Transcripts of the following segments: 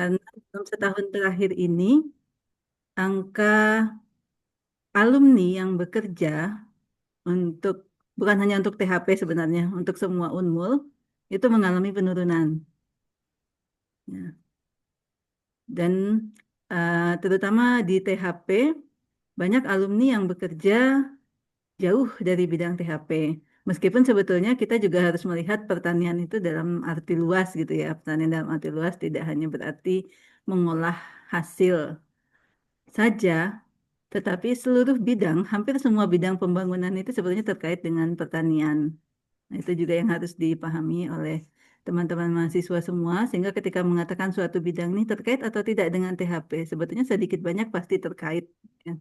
Karena dalam setahun terakhir ini, angka alumni yang bekerja untuk, bukan hanya untuk THP sebenarnya, untuk semua Unmul, itu mengalami penurunan. Ya. Dan terutama di THP, banyak alumni yang bekerja jauh dari bidang THP. Meskipun sebetulnya kita juga harus melihat pertanian itu dalam arti luas gitu ya. Pertanian dalam arti luas tidak hanya berarti mengolah hasil saja, tetapi seluruh bidang, hampir semua bidang pembangunan itu sebetulnya terkait dengan pertanian. Nah, itu juga yang harus dipahami oleh teman-teman mahasiswa semua, sehingga ketika mengatakan suatu bidang ini terkait atau tidak dengan THP, sebetulnya sedikit banyak pasti terkait. Ya.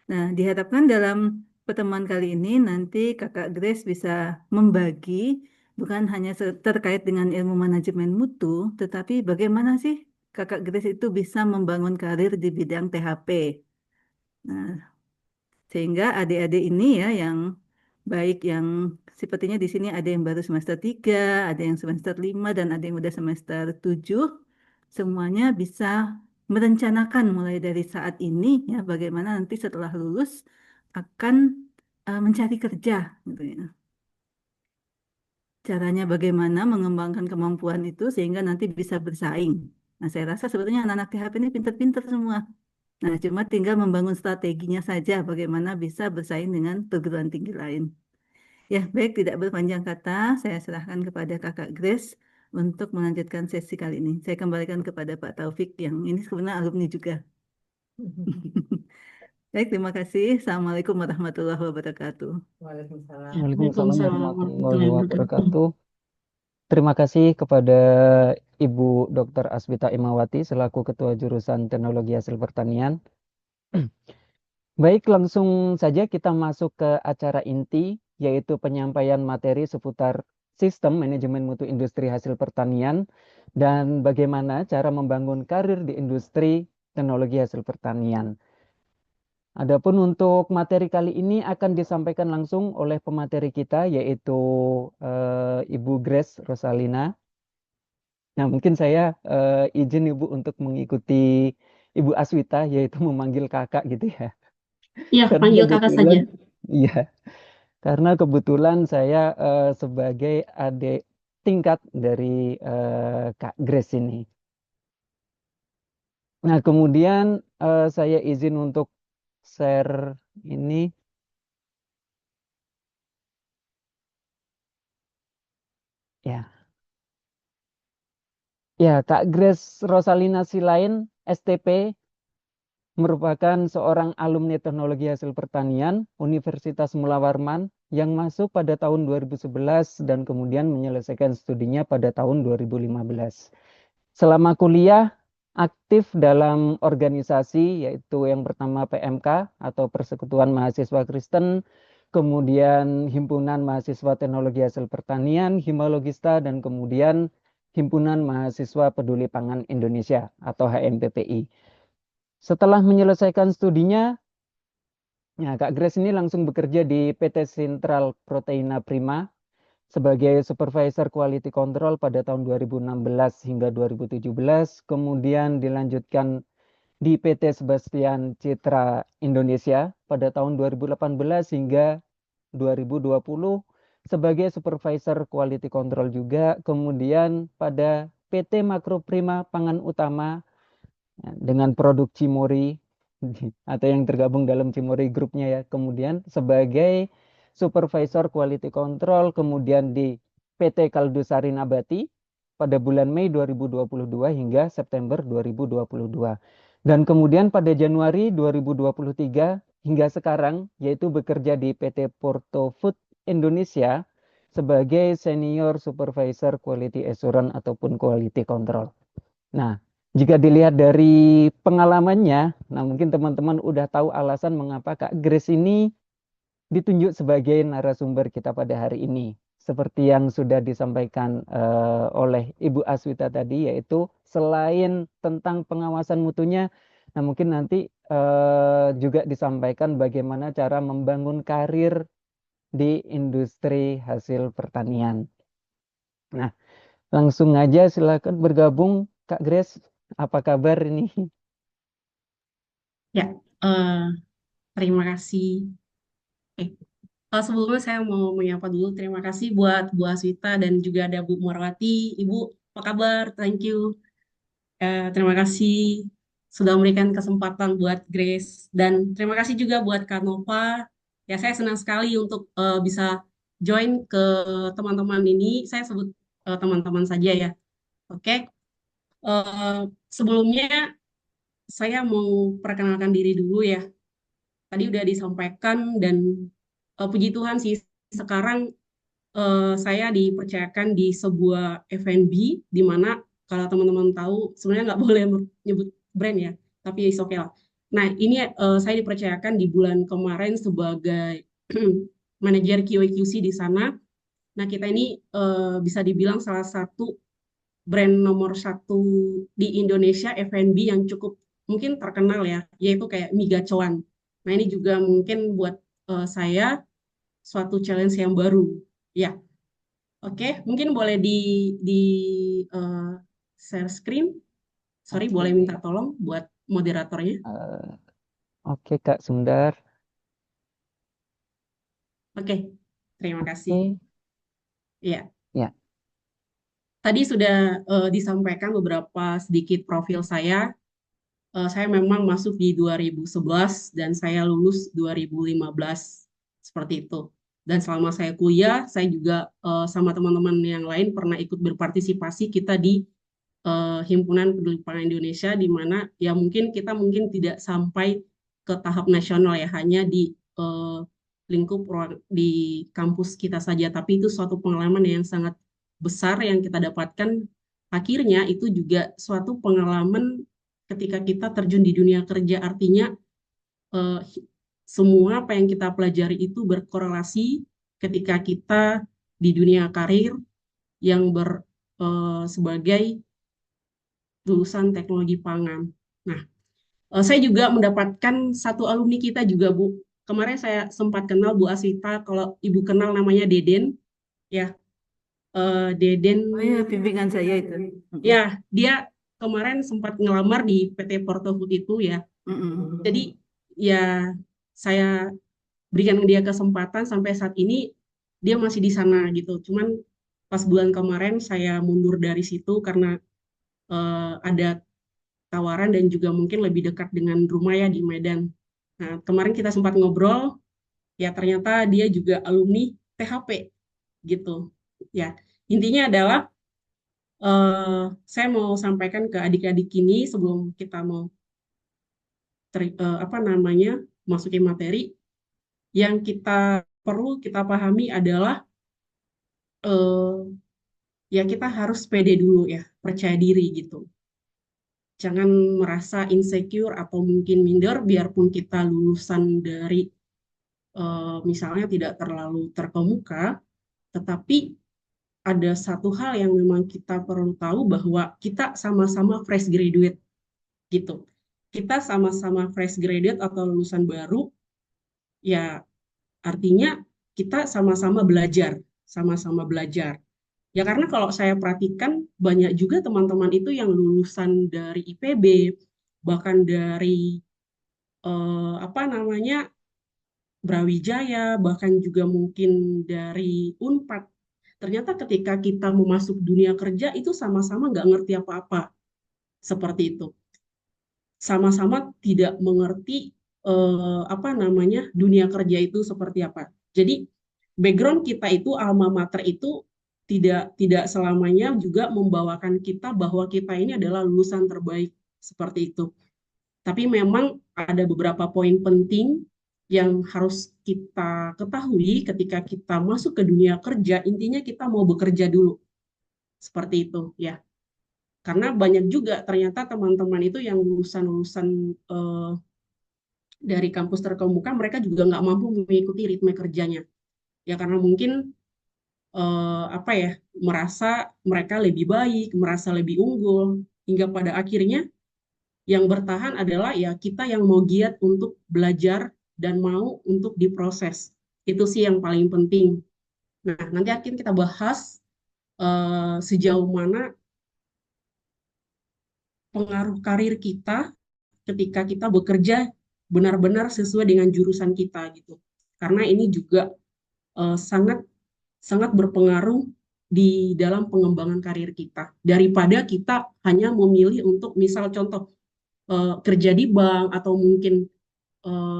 Nah, diharapkan dalam pertemuan kali ini nanti Kakak Grace bisa membagi bukan hanya terkait dengan ilmu manajemen mutu, tetapi bagaimana sih Kakak Grace itu bisa membangun karir di bidang THP. Nah, sehingga adik-adik ini ya yang baik yang sepertinya di sini ada yang baru semester 3, ada yang semester 5, dan ada yang udah semester 7, semuanya bisa merencanakan mulai dari saat ini ya bagaimana nanti setelah lulus akan mencari kerja gitu ya. Caranya bagaimana mengembangkan kemampuan itu sehingga nanti bisa bersaing. Nah, saya rasa sebetulnya anak-anak THP ini pintar-pintar semua. Nah, cuma tinggal membangun strateginya saja bagaimana bisa bersaing dengan perguruan tinggi lain. Ya, baik, tidak berpanjang kata, saya serahkan kepada Kakak Grace untuk melanjutkan sesi kali ini. Saya kembalikan kepada Pak Taufik yang ini sebenarnya alumni juga. Baik, terima kasih. Assalamualaikum warahmatullahi wabarakatuh. Waalaikumsalam. Waalaikumsalam Waalaikumsalam warahmatullahi warahmatullahi wabarakatuh. wabarakatuh. Terima kasih kepada Ibu Dr. Asbita Imawati selaku Ketua Jurusan Teknologi Hasil Pertanian. Baik, langsung saja kita masuk ke acara inti, yaitu penyampaian materi seputar sistem manajemen mutu industri hasil pertanian dan bagaimana cara membangun karir di industri teknologi hasil pertanian. Adapun untuk materi kali ini akan disampaikan langsung oleh pemateri kita, yaitu Ibu Grace Rosalina. Nah, mungkin saya izin Ibu untuk mengikuti Ibu Aswita, yaitu memanggil kakak gitu ya. Iya, Karena panggil kakak kebetulan, saja. iya, karena kebetulan saya sebagai adik tingkat dari Kak Grace ini. Nah, kemudian saya izin untuk share ini. Ya, ya, Kak Grace Rosalina Silain, STP, merupakan seorang alumni teknologi hasil pertanian Universitas Mula Warman yang masuk pada tahun 2011 dan kemudian menyelesaikan studinya pada tahun 2015. Selama kuliah, aktif dalam organisasi yaitu yang pertama PMK atau Persekutuan Mahasiswa Kristen, kemudian Himpunan Mahasiswa Teknologi Hasil Pertanian, Himalogista, dan kemudian Himpunan Mahasiswa Peduli Pangan Indonesia atau HMPPI. Setelah menyelesaikan studinya, ya, Kak Grace ini langsung bekerja di PT Sentral Proteina Prima sebagai Supervisor Quality Control pada tahun 2016 hingga 2017, kemudian dilanjutkan di PT Sebastian Citra Indonesia pada tahun 2018 hingga 2020 sebagai Supervisor Quality Control juga, kemudian pada PT Makro Prima Pangan Utama dengan produk Cimori atau yang tergabung dalam Cimori Groupnya ya, kemudian sebagai Supervisor Quality Control, kemudian di PT Kaldusari Nabati pada bulan Mei 2022 hingga September 2022. Dan kemudian pada Januari 2023 hingga sekarang yaitu bekerja di PT Porto Food Indonesia sebagai Senior Supervisor Quality Assurance ataupun Quality Control. Nah, jika dilihat dari pengalamannya, nah mungkin teman-teman udah tahu alasan mengapa Kak Grace ini ditunjuk sebagai narasumber kita pada hari ini. Seperti yang sudah disampaikan oleh Ibu Aswita tadi, yaitu selain tentang pengawasan mutunya, nah mungkin nanti juga disampaikan bagaimana cara membangun karir di industri hasil pertanian. Nah, langsung aja silakan bergabung Kak Grace. Apa kabar ini? Ya, terima kasih. Eh, Sebelumnya saya mau menyapa dulu. Terima kasih buat Bu Aswita dan juga ada Bu Marwati. Ibu, apa kabar? Thank you. Terima kasih sudah memberikan kesempatan buat Grace. Dan terima kasih juga buat Kak Nova. Ya, saya senang sekali untuk bisa join ke teman-teman ini. Saya sebut teman-teman saja ya. Oke. Eh, Sebelumnya saya mau perkenalkan diri dulu ya. Tadi udah disampaikan dan puji Tuhan sih sekarang saya dipercayakan di sebuah F&B di mana kalau teman-teman tahu sebenarnya nggak boleh menyebut brand ya, tapi is okay lah. Nah ini saya dipercayakan di bulan kemarin sebagai manajer QA/QC di sana. Nah kita ini bisa dibilang salah satu brand nomor satu di Indonesia F&B yang cukup mungkin terkenal ya, yaitu kayak mie gacoan. Nah ini juga mungkin buat saya suatu challenge yang baru. Ya, oke. Mungkin boleh di eh, share screen. Sorry, Oke. boleh minta tolong buat moderatornya. Eh, oke, Kak, sebentar. Oke, terima kasih. Oke. Ya, Ya. tadi sudah disampaikan beberapa sedikit profil saya. Saya memang masuk di 2011 dan saya lulus 2015 seperti itu. Dan selama saya kuliah, saya juga sama teman-teman yang lain pernah ikut berpartisipasi kita di Himpunan Peduli Pangan Indonesia, di mana ya mungkin tidak sampai ke tahap nasional ya, hanya di eh, lingkup di kampus kita saja, tapi itu suatu pengalaman yang sangat besar yang kita dapatkan. Akhirnya itu juga suatu pengalaman ketika kita terjun di dunia kerja, artinya eh, semua apa yang kita pelajari itu berkorelasi ketika kita di dunia karir yang sebagai lulusan teknologi pangan. Nah, saya juga mendapatkan satu alumni kita juga, Bu. Kemarin saya sempat kenal Bu Asita, kalau Ibu kenal namanya Deden, ya. Deden, Oh iya, bimbingan saya itu. ya, dia kemarin sempat ngelamar di PT Porto Food itu ya. Mm-mm. Jadi, ya, saya berikan dia kesempatan sampai saat ini dia masih di sana gitu. Cuman pas bulan kemarin saya mundur dari situ karena ada tawaran dan juga mungkin lebih dekat dengan rumah ya di Medan. Nah, kemarin kita sempat ngobrol, ya ternyata dia juga alumni THP gitu. Ya, intinya adalah saya mau sampaikan ke adik-adik ini sebelum kita mau apa namanya masukin materi, yang kita perlu kita pahami adalah eh, ya kita harus pede dulu ya, percaya diri gitu. Jangan merasa insecure atau mungkin minder biarpun kita lulusan dari misalnya tidak terlalu terkemuka, tetapi ada satu hal yang memang kita perlu tahu bahwa kita sama-sama fresh graduate gitu. Kita sama-sama fresh graduate atau lulusan baru, ya artinya kita sama-sama belajar, sama-sama belajar. Ya karena kalau saya perhatikan banyak juga teman-teman itu yang lulusan dari IPB, bahkan dari apa namanya Brawijaya, bahkan juga mungkin dari Unpad. Ternyata ketika kita memasuki dunia kerja itu sama-sama nggak ngerti apa-apa seperti itu. Sama-sama tidak mengerti apa namanya dunia kerja itu seperti apa. Jadi background kita itu alma mater itu tidak selamanya juga membawakan kita bahwa kita ini adalah lulusan terbaik seperti itu. Tapi memang ada beberapa poin penting yang harus kita ketahui ketika kita masuk ke dunia kerja, intinya kita mau bekerja dulu. Seperti itu ya. Karena banyak juga ternyata teman-teman itu yang lulusan-lulusan dari kampus terkemuka, mereka juga nggak mampu mengikuti ritme kerjanya. Ya karena mungkin apa ya, merasa mereka lebih baik, merasa lebih unggul, hingga pada akhirnya yang bertahan adalah ya kita yang mau giat untuk belajar dan mau untuk diproses. Itu sih yang paling penting. Nah, nanti akan kita bahas sejauh mana pengaruh karir kita ketika kita bekerja benar-benar sesuai dengan jurusan kita gitu. Karena ini juga sangat sangat berpengaruh di dalam pengembangan karir kita. Daripada kita hanya memilih untuk misal contoh kerja di bank atau mungkin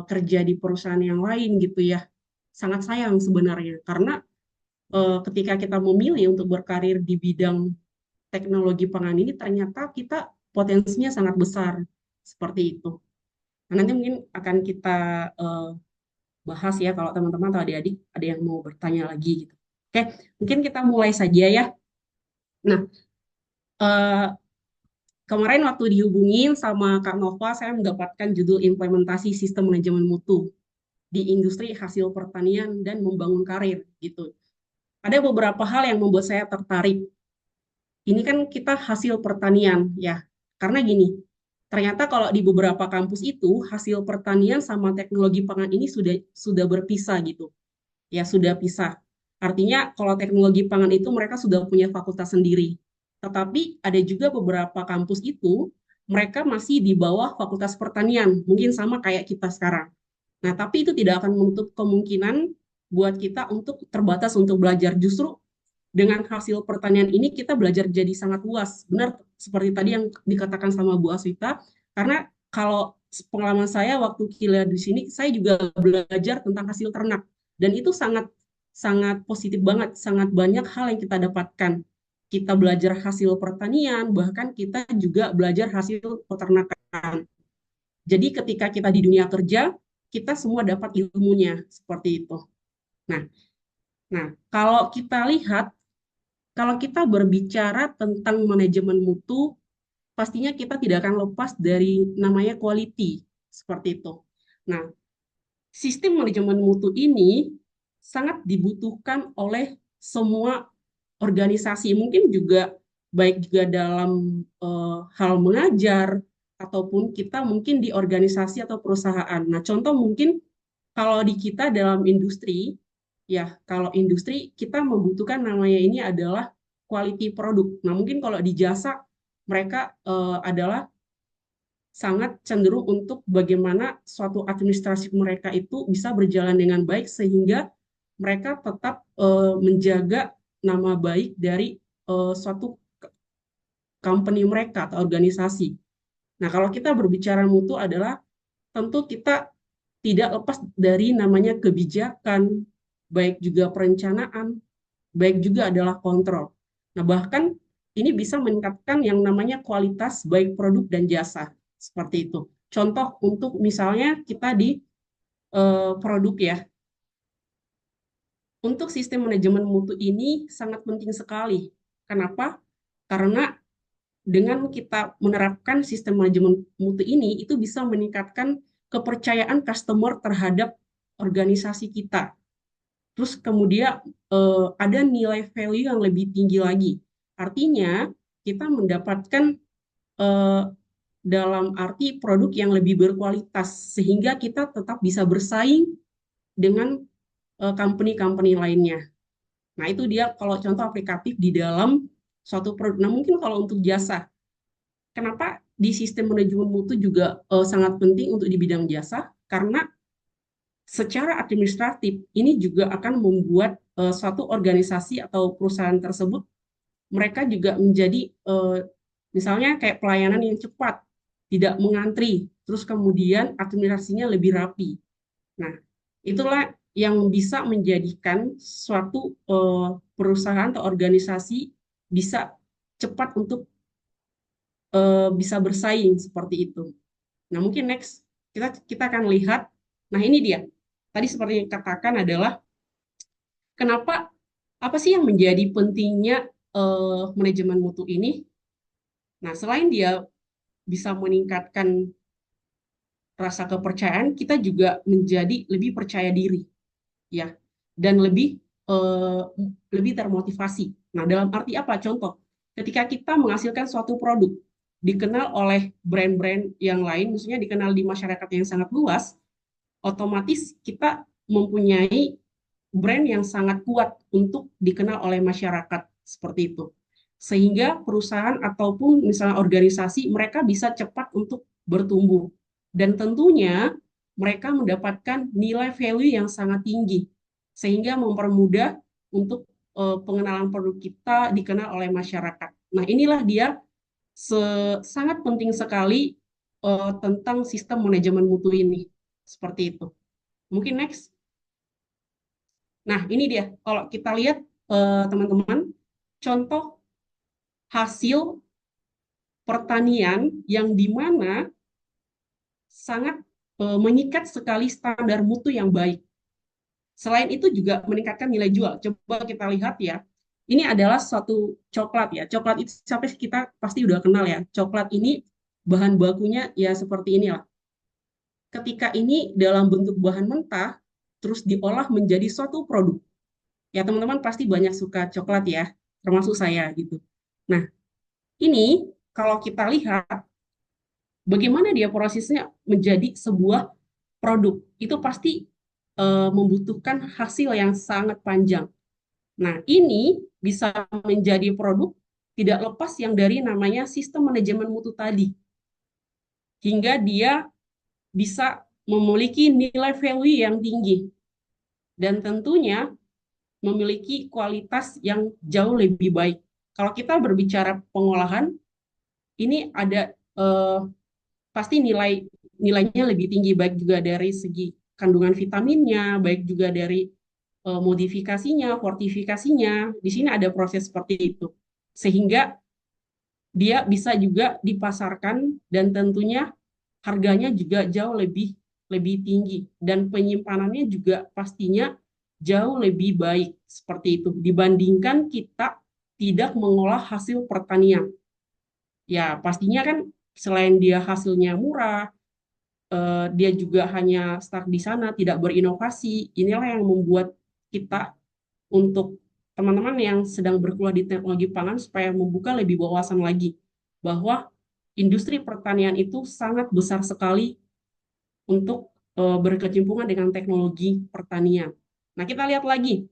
kerja di perusahaan yang lain gitu ya. Sangat sayang sebenarnya karena ketika kita memilih untuk berkarir di bidang teknologi pangan ini ternyata kita potensinya sangat besar seperti itu. Nah, nanti mungkin akan kita bahas ya kalau teman-teman atau adik-adik ada yang mau bertanya lagi gitu. Oke, mungkin kita mulai saja ya. Nah, eh, kemarin waktu dihubungin sama Kak Nova, saya mendapatkan judul implementasi sistem manajemen mutu di industri hasil pertanian dan membangun karir gitu. Ada beberapa hal yang membuat saya tertarik. Ini kan kita hasil pertanian ya. Karena gini, ternyata kalau di beberapa kampus itu hasil pertanian sama teknologi pangan ini sudah berpisah gitu. Ya, sudah pisah. Artinya kalau teknologi pangan itu mereka sudah punya fakultas sendiri. Tetapi ada juga beberapa kampus itu mereka masih di bawah fakultas pertanian, mungkin sama kayak kita sekarang. Nah, tapi itu tidak akan menutup kemungkinan buat kita untuk terbatas untuk belajar. Justru dengan hasil pertanian ini kita belajar jadi sangat luas. Benar seperti tadi yang dikatakan sama Bu Aswita, karena kalau pengalaman saya waktu kuliah di sini, saya juga belajar tentang hasil ternak. Dan itu sangat sangat positif banget, sangat banyak hal yang kita dapatkan. Kita belajar hasil pertanian, bahkan kita juga belajar hasil peternakan. Jadi ketika kita di dunia kerja, kita semua dapat ilmunya seperti itu. Nah, kalau kita lihat, kalau kita berbicara tentang manajemen mutu, pastinya kita tidak akan lepas dari namanya quality, seperti itu. Nah, sistem manajemen mutu ini sangat dibutuhkan oleh semua organisasi, mungkin juga baik juga dalam hal mengajar, ataupun kita mungkin di organisasi atau perusahaan. Nah, contoh mungkin kalau di kita dalam industri, ya kalau industri kita membutuhkan namanya ini adalah quality produk. Nah, mungkin kalau di jasa mereka adalah sangat cenderung untuk bagaimana suatu administrasi mereka itu bisa berjalan dengan baik sehingga mereka tetap menjaga nama baik dari suatu company mereka atau organisasi. Nah, kalau kita berbicara mutu adalah tentu kita tidak lepas dari namanya kebijakan, baik juga perencanaan, baik juga adalah kontrol. Nah, bahkan ini bisa meningkatkan yang namanya kualitas baik produk dan jasa. Seperti itu. Contoh untuk misalnya kita di produk ya. Untuk sistem manajemen mutu ini sangat penting sekali. Kenapa? Karena dengan kita menerapkan sistem manajemen mutu ini, itu bisa meningkatkan kepercayaan customer terhadap organisasi kita. Terus kemudian ada nilai value yang lebih tinggi lagi. Artinya kita mendapatkan dalam arti produk yang lebih berkualitas sehingga kita tetap bisa bersaing dengan company-company lainnya. Nah, itu dia kalau contoh aplikatif di dalam suatu produk. Nah, mungkin kalau untuk jasa, kenapa di sistem manajemen mutu juga sangat penting untuk di bidang jasa? Karena secara administratif ini juga akan membuat suatu organisasi atau perusahaan tersebut mereka juga menjadi misalnya kayak pelayanan yang cepat, tidak mengantri, terus kemudian administrasinya lebih rapi. Nah, itulah yang bisa menjadikan suatu perusahaan atau organisasi bisa cepat untuk bisa bersaing seperti itu. Nah, mungkin next kita akan lihat. Nah, ini dia. Tadi seperti yang katakan adalah kenapa apa sih yang menjadi pentingnya manajemen mutu ini? Nah, selain dia bisa meningkatkan rasa kepercayaan, kita juga menjadi lebih percaya diri, ya, dan lebih termotivasi. Nah, dalam arti apa? Contoh, ketika kita menghasilkan suatu produk dikenal oleh brand-brand yang lain, maksudnya dikenal di masyarakat yang sangat luas, otomatis kita mempunyai brand yang sangat kuat untuk dikenal oleh masyarakat seperti itu. sehingga perusahaan ataupun misalnya organisasi mereka bisa cepat untuk bertumbuh. Dan tentunya mereka mendapatkan nilai value yang sangat tinggi, sehingga mempermudah untuk pengenalan produk kita dikenal oleh masyarakat. Nah, inilah dia sangat penting sekali tentang sistem manajemen mutu ini. Seperti itu. Mungkin next. Nah, ini dia. Kalau kita lihat, teman-teman, contoh hasil pertanian yang dimana sangat mengikat sekali standar mutu yang baik. Selain itu juga meningkatkan nilai jual. Coba kita lihat ya. Ini adalah suatu coklat ya. Coklat itu sampai kita pasti udah kenal ya. Coklat ini bahan bakunya ya seperti inilah. Ketika ini dalam bentuk bahan mentah, terus diolah menjadi suatu produk. Ya teman-teman pasti banyak suka coklat ya, termasuk saya gitu. Nah, ini kalau kita lihat bagaimana dia prosesnya menjadi sebuah produk, itu pasti membutuhkan hasil yang sangat panjang. Nah, ini bisa menjadi produk tidak lepas yang dari namanya sistem manajemen mutu tadi. Hingga dia bisa memiliki nilai value yang tinggi. Dan tentunya memiliki kualitas yang jauh lebih baik. Kalau kita berbicara pengolahan, ini ada pasti nilainya lebih tinggi, baik juga dari segi kandungan vitaminnya, baik juga dari modifikasinya, fortifikasinya. Di sini ada proses seperti itu. Sehingga dia bisa juga dipasarkan dan tentunya harganya juga jauh lebih tinggi dan penyimpanannya juga pastinya jauh lebih baik seperti itu dibandingkan kita tidak mengolah hasil pertanian. Ya, pastinya kan selain dia hasilnya murah, dia juga hanya stuck di sana, tidak berinovasi. Inilah yang membuat kita untuk teman-teman yang sedang berkuliah di teknologi pangan supaya membuka lebih wawasan lagi bahwa industri pertanian itu sangat besar sekali untuk berkecimpungan dengan teknologi pertanian. Nah, kita lihat lagi.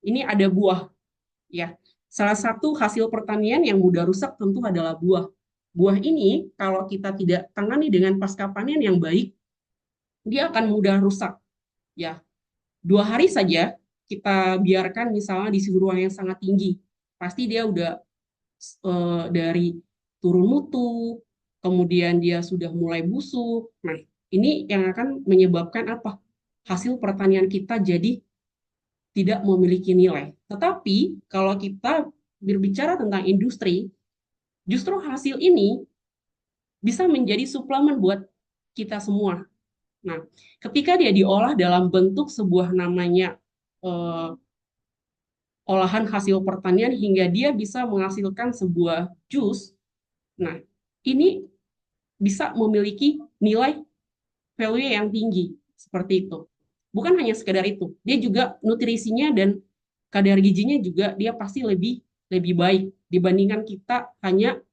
Ini ada buah. Ya, salah satu hasil pertanian yang mudah rusak tentu adalah buah. Buah ini kalau kita tidak tangani dengan pasca panen yang baik, dia akan mudah rusak. Ya, 2 hari saja kita biarkan misalnya di suhu ruang yang sangat tinggi, pasti dia udah dari turun mutu, kemudian dia sudah mulai busuk. Nah, ini yang akan menyebabkan apa? Hasil pertanian kita jadi tidak memiliki nilai. Tetapi kalau kita berbicara tentang industri, justru hasil ini bisa menjadi suplemen buat kita semua. Nah, ketika dia diolah dalam bentuk sebuah namanya olahan hasil pertanian hingga dia bisa menghasilkan sebuah jus, nah ini bisa memiliki nilai value yang tinggi seperti itu. Bukan hanya sekedar itu, dia juga nutrisinya dan kadar gizinya juga dia pasti lebih baik dibandingkan kita hanya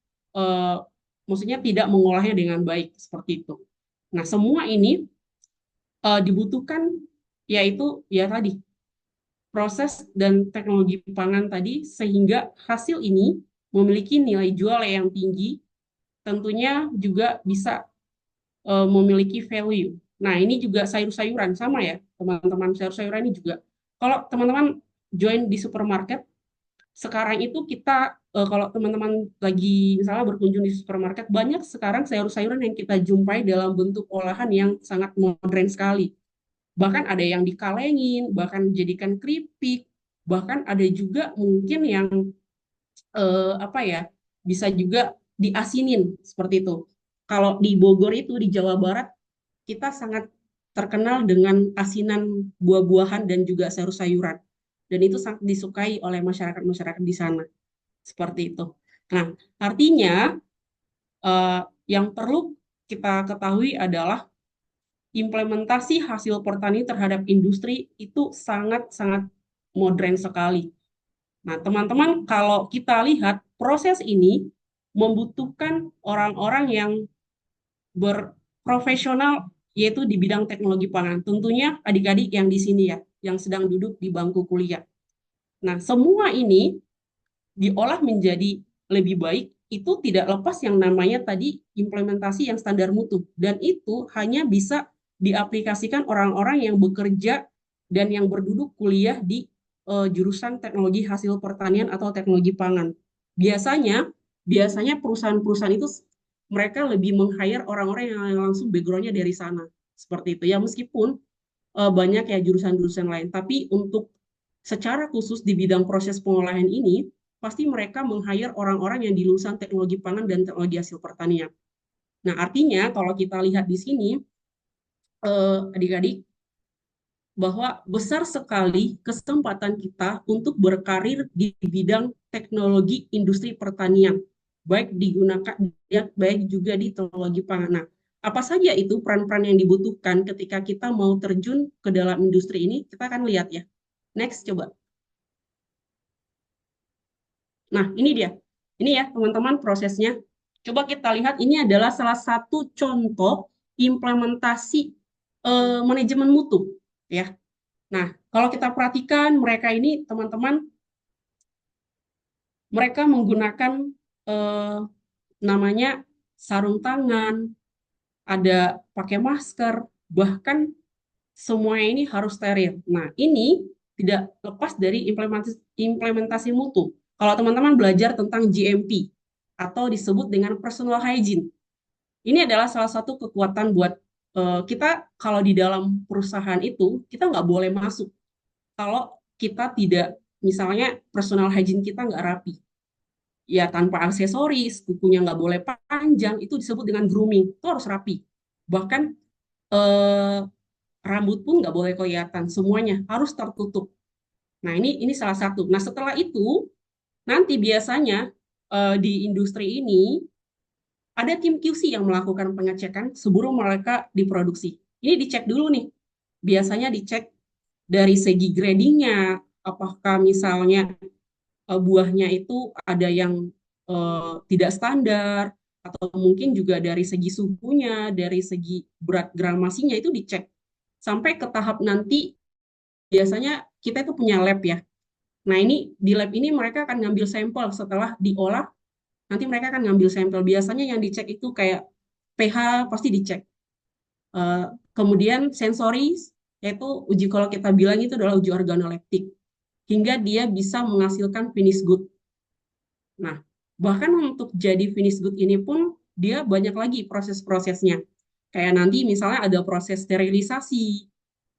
maksudnya tidak mengolahnya dengan baik seperti itu. Nah, semua ini dibutuhkan yaitu ya tadi proses dan teknologi pangan tadi sehingga hasil ini memiliki nilai jual yang tinggi, tentunya juga bisa memiliki value. Nah, ini juga sayur-sayuran sama ya, teman-teman. Sayur-sayuran ini juga. Kalau teman-teman join di supermarket, sekarang itu kita kalau teman-teman lagi misalnya berkunjung di supermarket, banyak sekarang sayur-sayuran yang kita jumpai dalam bentuk olahan yang sangat modern sekali. Bahkan ada yang dikalengin, bahkan dijadikan keripik, bahkan ada juga mungkin yang apa ya, bisa juga diasinin seperti itu. Kalau di Bogor itu di Jawa Barat kita sangat terkenal dengan asinan buah-buahan dan juga sayur-sayuran. Dan itu sangat disukai oleh masyarakat-masyarakat di sana. Seperti itu. Nah, artinya yang perlu kita ketahui adalah implementasi hasil pertanian terhadap industri itu sangat-sangat modern sekali. Nah, teman-teman, kalau kita lihat proses ini membutuhkan orang-orang yang berprofesional yaitu di bidang teknologi pangan. Tentunya adik-adik yang di sini ya, yang sedang duduk di bangku kuliah. Nah, semua ini diolah menjadi lebih baik, itu tidak lepas yang namanya tadi implementasi yang standar mutu. Dan itu hanya bisa diaplikasikan orang-orang yang bekerja dan yang berduduk kuliah di jurusan teknologi hasil pertanian atau teknologi pangan. Biasanya, biasanya perusahaan-perusahaan itu mereka lebih meng-hire orang-orang yang langsung background-nya dari sana. Seperti itu. Ya meskipun banyak ya jurusan-jurusan lain, tapi untuk secara khusus di bidang proses pengolahan ini, pasti mereka meng-hire orang-orang yang di lulusan teknologi pangan dan teknologi hasil pertanian. Nah, artinya kalau kita lihat di sini, adik-adik, bahwa besar sekali kesempatan kita untuk berkarir di bidang teknologi industri pertanian, baik digunakan, baik juga di teknologi pangan. Nah, apa saja itu peran-peran yang dibutuhkan ketika kita mau terjun ke dalam industri ini? Kita akan lihat ya. Next, coba. Nah, ini dia. Ini ya, teman-teman, prosesnya. Coba kita lihat, ini adalah salah satu contoh implementasi manajemen mutu. Ya. Nah, kalau kita perhatikan, mereka ini, teman-teman, mereka menggunakan namanya sarung tangan, ada pakai masker, bahkan semuanya ini harus steril. Nah, ini tidak lepas dari implementasi mutu. Kalau teman-teman belajar tentang GMP atau disebut dengan personal hygiene, ini adalah salah satu kekuatan buat kita kalau di dalam perusahaan itu, kita nggak boleh masuk kalau kita tidak, misalnya personal hygiene kita nggak rapi. Ya tanpa aksesoris, kukunya nggak boleh panjang, itu disebut dengan grooming, itu harus rapi. Bahkan eh, rambut pun nggak boleh kelihatan, semuanya harus tertutup. Nah, ini salah satu. Nah, setelah itu, nanti biasanya di industri ini ada tim QC yang melakukan pengecekan sebelum mereka diproduksi. Ini dicek dulu nih. Biasanya dicek dari segi gradingnya, apakah misalnya buahnya itu ada yang tidak standar, atau mungkin juga dari segi suhunya, dari segi berat gramasinya itu dicek. Sampai ke tahap nanti biasanya kita itu punya lab ya. Nah, ini di lab ini mereka akan ngambil sampel setelah diolah, nanti mereka akan ngambil sampel. Biasanya yang dicek itu kayak pH pasti dicek. Kemudian sensoris, yaitu uji, kalau kita bilang itu adalah uji organoleptik, hingga dia bisa menghasilkan finish good. Nah, bahkan untuk jadi finish good ini pun dia banyak lagi proses-prosesnya. Kayak nanti misalnya ada proses sterilisasi,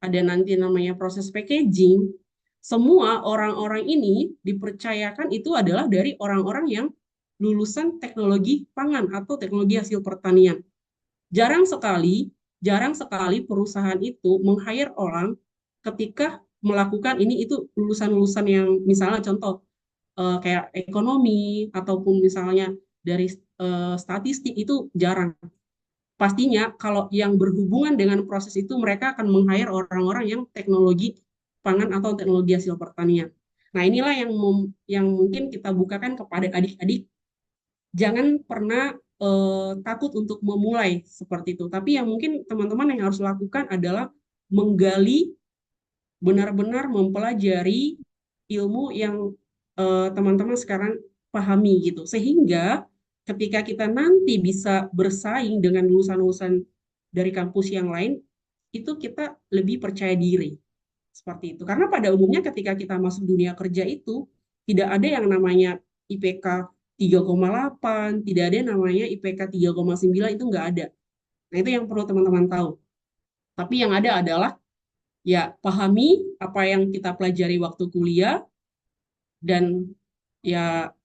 ada nanti namanya proses packaging. Semua orang-orang ini dipercayakan itu adalah dari orang-orang yang lulusan teknologi pangan atau teknologi hasil pertanian. Jarang sekali, jarang sekali perusahaan itu meng-hire orang ketika melakukan ini, itu lulusan-lulusan yang misalnya contoh kayak ekonomi ataupun misalnya dari statistik, itu jarang. Pastinya kalau yang berhubungan dengan proses itu mereka akan meng-hire orang-orang yang teknologi pangan atau teknologi hasil pertanian. Nah, inilah yang mungkin kita bukakan kepada adik-adik. Jangan pernah takut untuk memulai seperti itu. Tapi yang mungkin teman-teman yang harus lakukan adalah menggali, benar-benar mempelajari ilmu yang teman-teman sekarang pahami gitu. Sehingga ketika kita nanti bisa bersaing dengan lulusan-lulusan dari kampus yang lain, itu kita lebih percaya diri. Seperti itu. Karena pada umumnya ketika kita masuk dunia kerja itu, tidak ada yang namanya IPK 3,8, tidak ada yang namanya IPK 3,9, itu nggak ada. Nah, itu yang perlu teman-teman tahu. Tapi yang ada adalah, ya pahami apa yang kita pelajari waktu kuliah, dan ya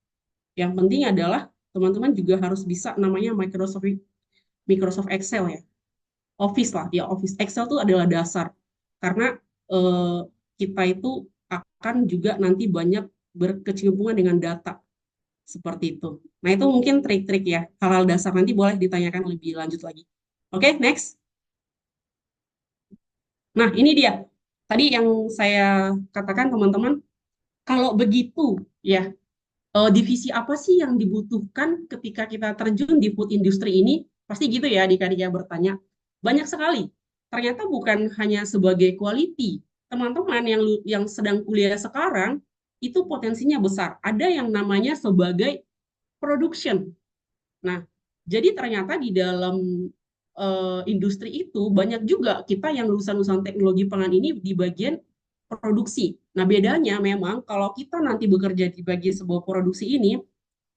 yang penting adalah teman-teman juga harus bisa namanya Microsoft Excel ya. Office lah, ya Office. Excel itu adalah dasar. Karena eh, kita itu akan juga nanti banyak berkecimpungan dengan data. Seperti itu. Nah, itu mungkin trik-trik ya. Hal-hal dasar nanti boleh ditanyakan lebih lanjut lagi. Oke, next. Nah, ini dia. Tadi yang saya katakan teman-teman, kalau begitu ya, divisi apa sih yang dibutuhkan ketika kita terjun di food industry ini? Pasti gitu ya adik-adik yang bertanya. Banyak sekali. Ternyata bukan hanya sebagai quality. Teman-teman yang sedang kuliah sekarang, itu potensinya besar. Ada yang namanya sebagai production. Nah, jadi ternyata di dalam industri itu banyak juga kita yang lulusan-lulusan teknologi pangan ini di bagian produksi. Nah, bedanya memang kalau kita nanti bekerja di bagian sebuah produksi ini,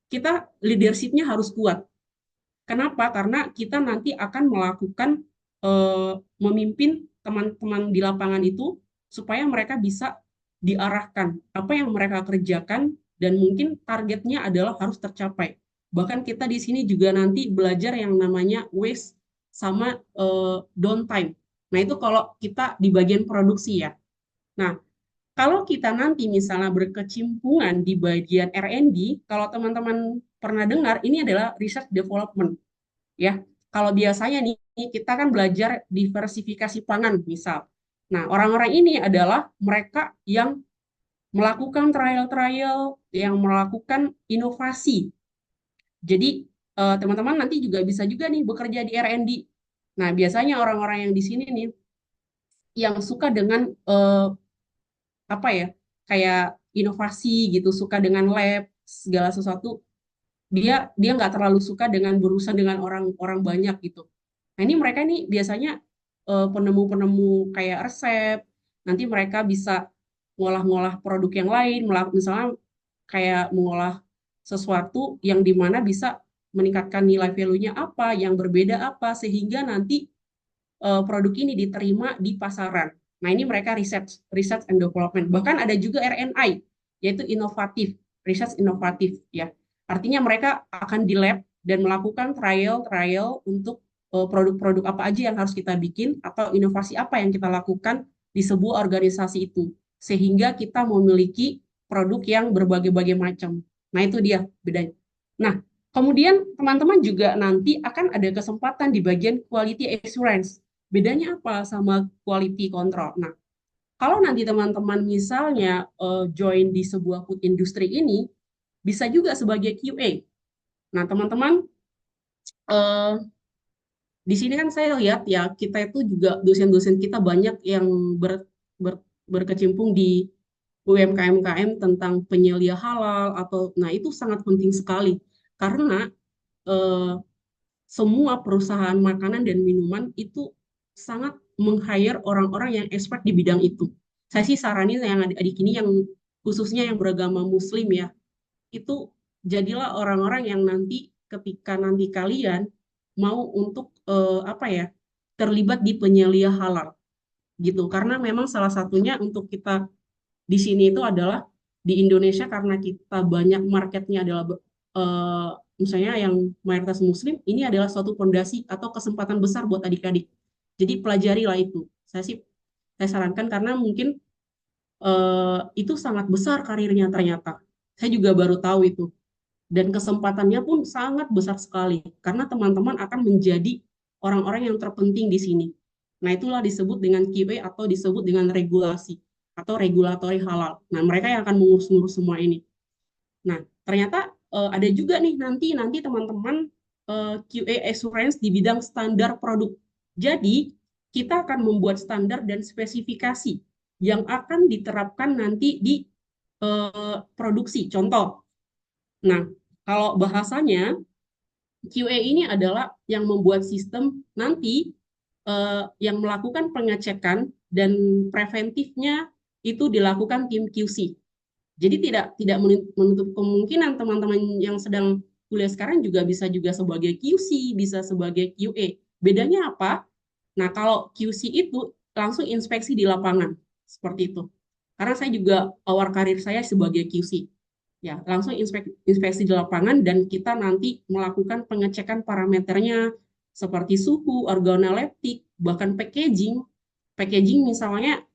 kita leadership-nya harus kuat. Kenapa? Karena kita nanti akan melakukan memimpin teman-teman di lapangan itu supaya mereka bisa diarahkan apa yang mereka kerjakan dan mungkin targetnya adalah harus tercapai. Bahkan kita di sini juga nanti belajar yang namanya waste sama downtime. Nah, itu kalau kita di bagian produksi ya. Nah, kalau kita nanti misalnya berkecimpungan di bagian R&D, kalau teman-teman pernah dengar, ini adalah research development ya. Kalau biasanya nih kita kan belajar diversifikasi pangan misal. Nah, orang-orang ini adalah mereka yang melakukan trial-trial, yang melakukan inovasi. Jadi teman-teman nanti juga bisa juga nih bekerja di R&D. Nah, biasanya orang-orang yang di sini nih yang suka dengan apa ya? Kayak inovasi gitu, suka dengan lab, segala sesuatu, dia dia nggak terlalu suka dengan berurusan dengan orang-orang banyak gitu. Nah, ini mereka nih biasanya penemu-penemu kayak resep, nanti mereka bisa ngolah-ngolah produk yang lain, misalnya kayak mengolah sesuatu yang dimana bisa meningkatkan nilai value-nya apa, yang berbeda apa, sehingga nanti produk ini diterima di pasaran. Nah, ini mereka research and development. Bahkan ada juga R&I, yaitu inovatif, research inovatif ya. Artinya mereka akan di lab dan melakukan trial untuk produk-produk apa aja yang harus kita bikin atau inovasi apa yang kita lakukan di sebuah organisasi itu. Sehingga kita memiliki produk yang berbagai-bagai macam. Nah, itu dia bedanya. Nah, kemudian teman-teman juga nanti akan ada kesempatan di bagian quality assurance. Bedanya apa sama quality control? Nah, kalau nanti teman-teman misalnya join di sebuah food industry ini, bisa juga sebagai QA. Nah, teman-teman, eh, di sini kan saya lihat ya, kita itu juga dosen-dosen kita banyak yang berkecimpung di UMKM-UMKM tentang penyelia halal atau, nah itu sangat penting sekali karena eh, semua perusahaan makanan dan minuman itu sangat meng-hire orang-orang yang expert di bidang itu. Saya sih saranin yang adik-adik ini yang khususnya yang beragama Muslim ya, itu jadilah orang-orang yang nanti ketika nanti kalian mau untuk apa ya terlibat di penyelia halal gitu. Karena memang salah satunya untuk kita di sini itu adalah di Indonesia karena kita banyak marketnya adalah eh, misalnya yang mayoritas Muslim, ini adalah suatu fondasi atau kesempatan besar buat adik-adik. Jadi pelajarilah itu. Saya sarankan karena mungkin itu sangat besar karirnya ternyata. Saya juga baru tahu itu. Dan kesempatannya pun sangat besar sekali karena teman-teman akan menjadi orang-orang yang terpenting di sini. Nah, itulah disebut dengan QA atau disebut dengan regulasi atau regulatory halal. Nah, mereka yang akan mengurus-ngurus semua ini. Nah, ternyata ada juga nih nanti teman-teman QA assurance di bidang standar produk. Jadi, kita akan membuat standar dan spesifikasi yang akan diterapkan nanti di produksi. Contoh, nah, kalau bahasanya QA ini adalah yang membuat sistem nanti yang melakukan pengecekan dan preventifnya itu dilakukan tim QC. Jadi tidak menutup kemungkinan teman-teman yang sedang kuliah sekarang juga bisa juga sebagai QC, bisa sebagai QA. Bedanya apa? Nah, kalau QC itu langsung inspeksi di lapangan, seperti itu. Karena saya juga awal karir saya sebagai QC. Ya, langsung inspeksi di lapangan dan kita nanti melakukan pengecekan parameternya seperti suhu, organoleptik, bahkan packaging. Packaging misalnya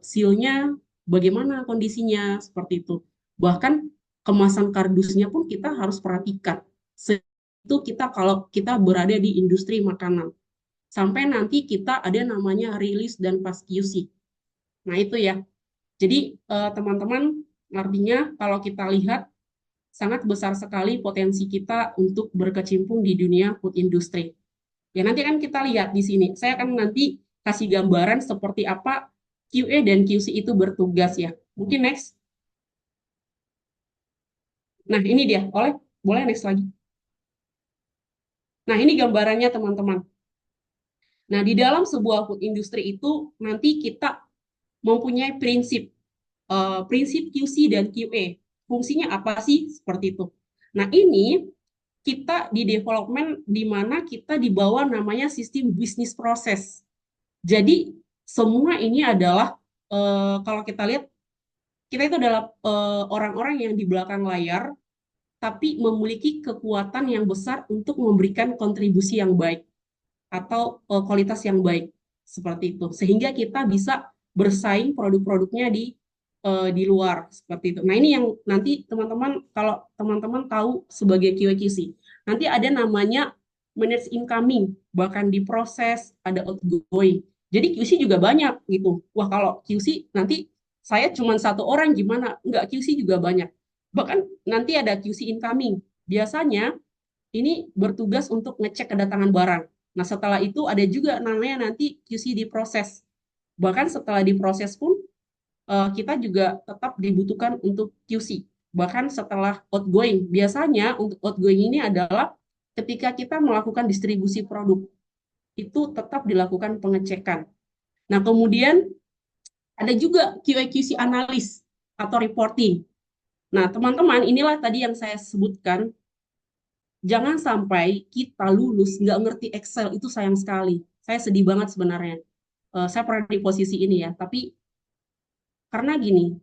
sealnya bagaimana kondisinya seperti itu. Bahkan kemasan kardusnya pun kita harus perhatikan. Itu kita kalau kita berada di industri makanan. Sampai nanti kita ada namanya rilis dan pas QC. Nah, itu ya. Jadi teman-teman artinya kalau kita lihat sangat besar sekali potensi kita untuk berkecimpung di dunia food industry. Ya nanti kan kita lihat di sini. Saya akan nanti kasih gambaran seperti apa QA dan QC itu bertugas ya. Mungkin next. Nah, ini dia. Boleh next lagi. Nah, ini gambarannya teman-teman. Nah, di dalam sebuah food industry itu nanti kita mempunyai prinsip QC dan QA. Fungsinya apa sih? Seperti itu. Nah, ini kita di development di mana kita dibawa namanya sistem bisnis proses. Jadi semua ini adalah kalau kita lihat kita itu adalah orang-orang yang di belakang layar tapi memiliki kekuatan yang besar untuk memberikan kontribusi yang baik atau kualitas yang baik seperti itu sehingga kita bisa bersaing produk-produknya di luar seperti itu. Nah, ini yang nanti teman-teman kalau teman-teman tahu sebagai QA/QC. Nanti ada namanya manage incoming, bahkan di proses ada outgoing. Jadi QC juga banyak gitu. Wah, kalau QC nanti saya cuma satu orang gimana? Enggak, QC juga banyak. Bahkan nanti ada QC incoming. Biasanya ini bertugas untuk ngecek kedatangan barang. Nah, setelah itu ada juga namanya nanti QC di proses. Bahkan setelah diproses pun kita juga tetap dibutuhkan untuk QC. Bahkan setelah outgoing, biasanya untuk outgoing ini adalah ketika kita melakukan distribusi produk, itu tetap dilakukan pengecekan. Nah, kemudian ada juga QA/QC analis atau reporting. Nah, teman-teman, inilah tadi yang saya sebutkan. Jangan sampai kita lulus nggak ngerti Excel, itu sayang sekali. Saya sedih banget sebenarnya. Saya pernah di posisi ini ya, tapi karena gini,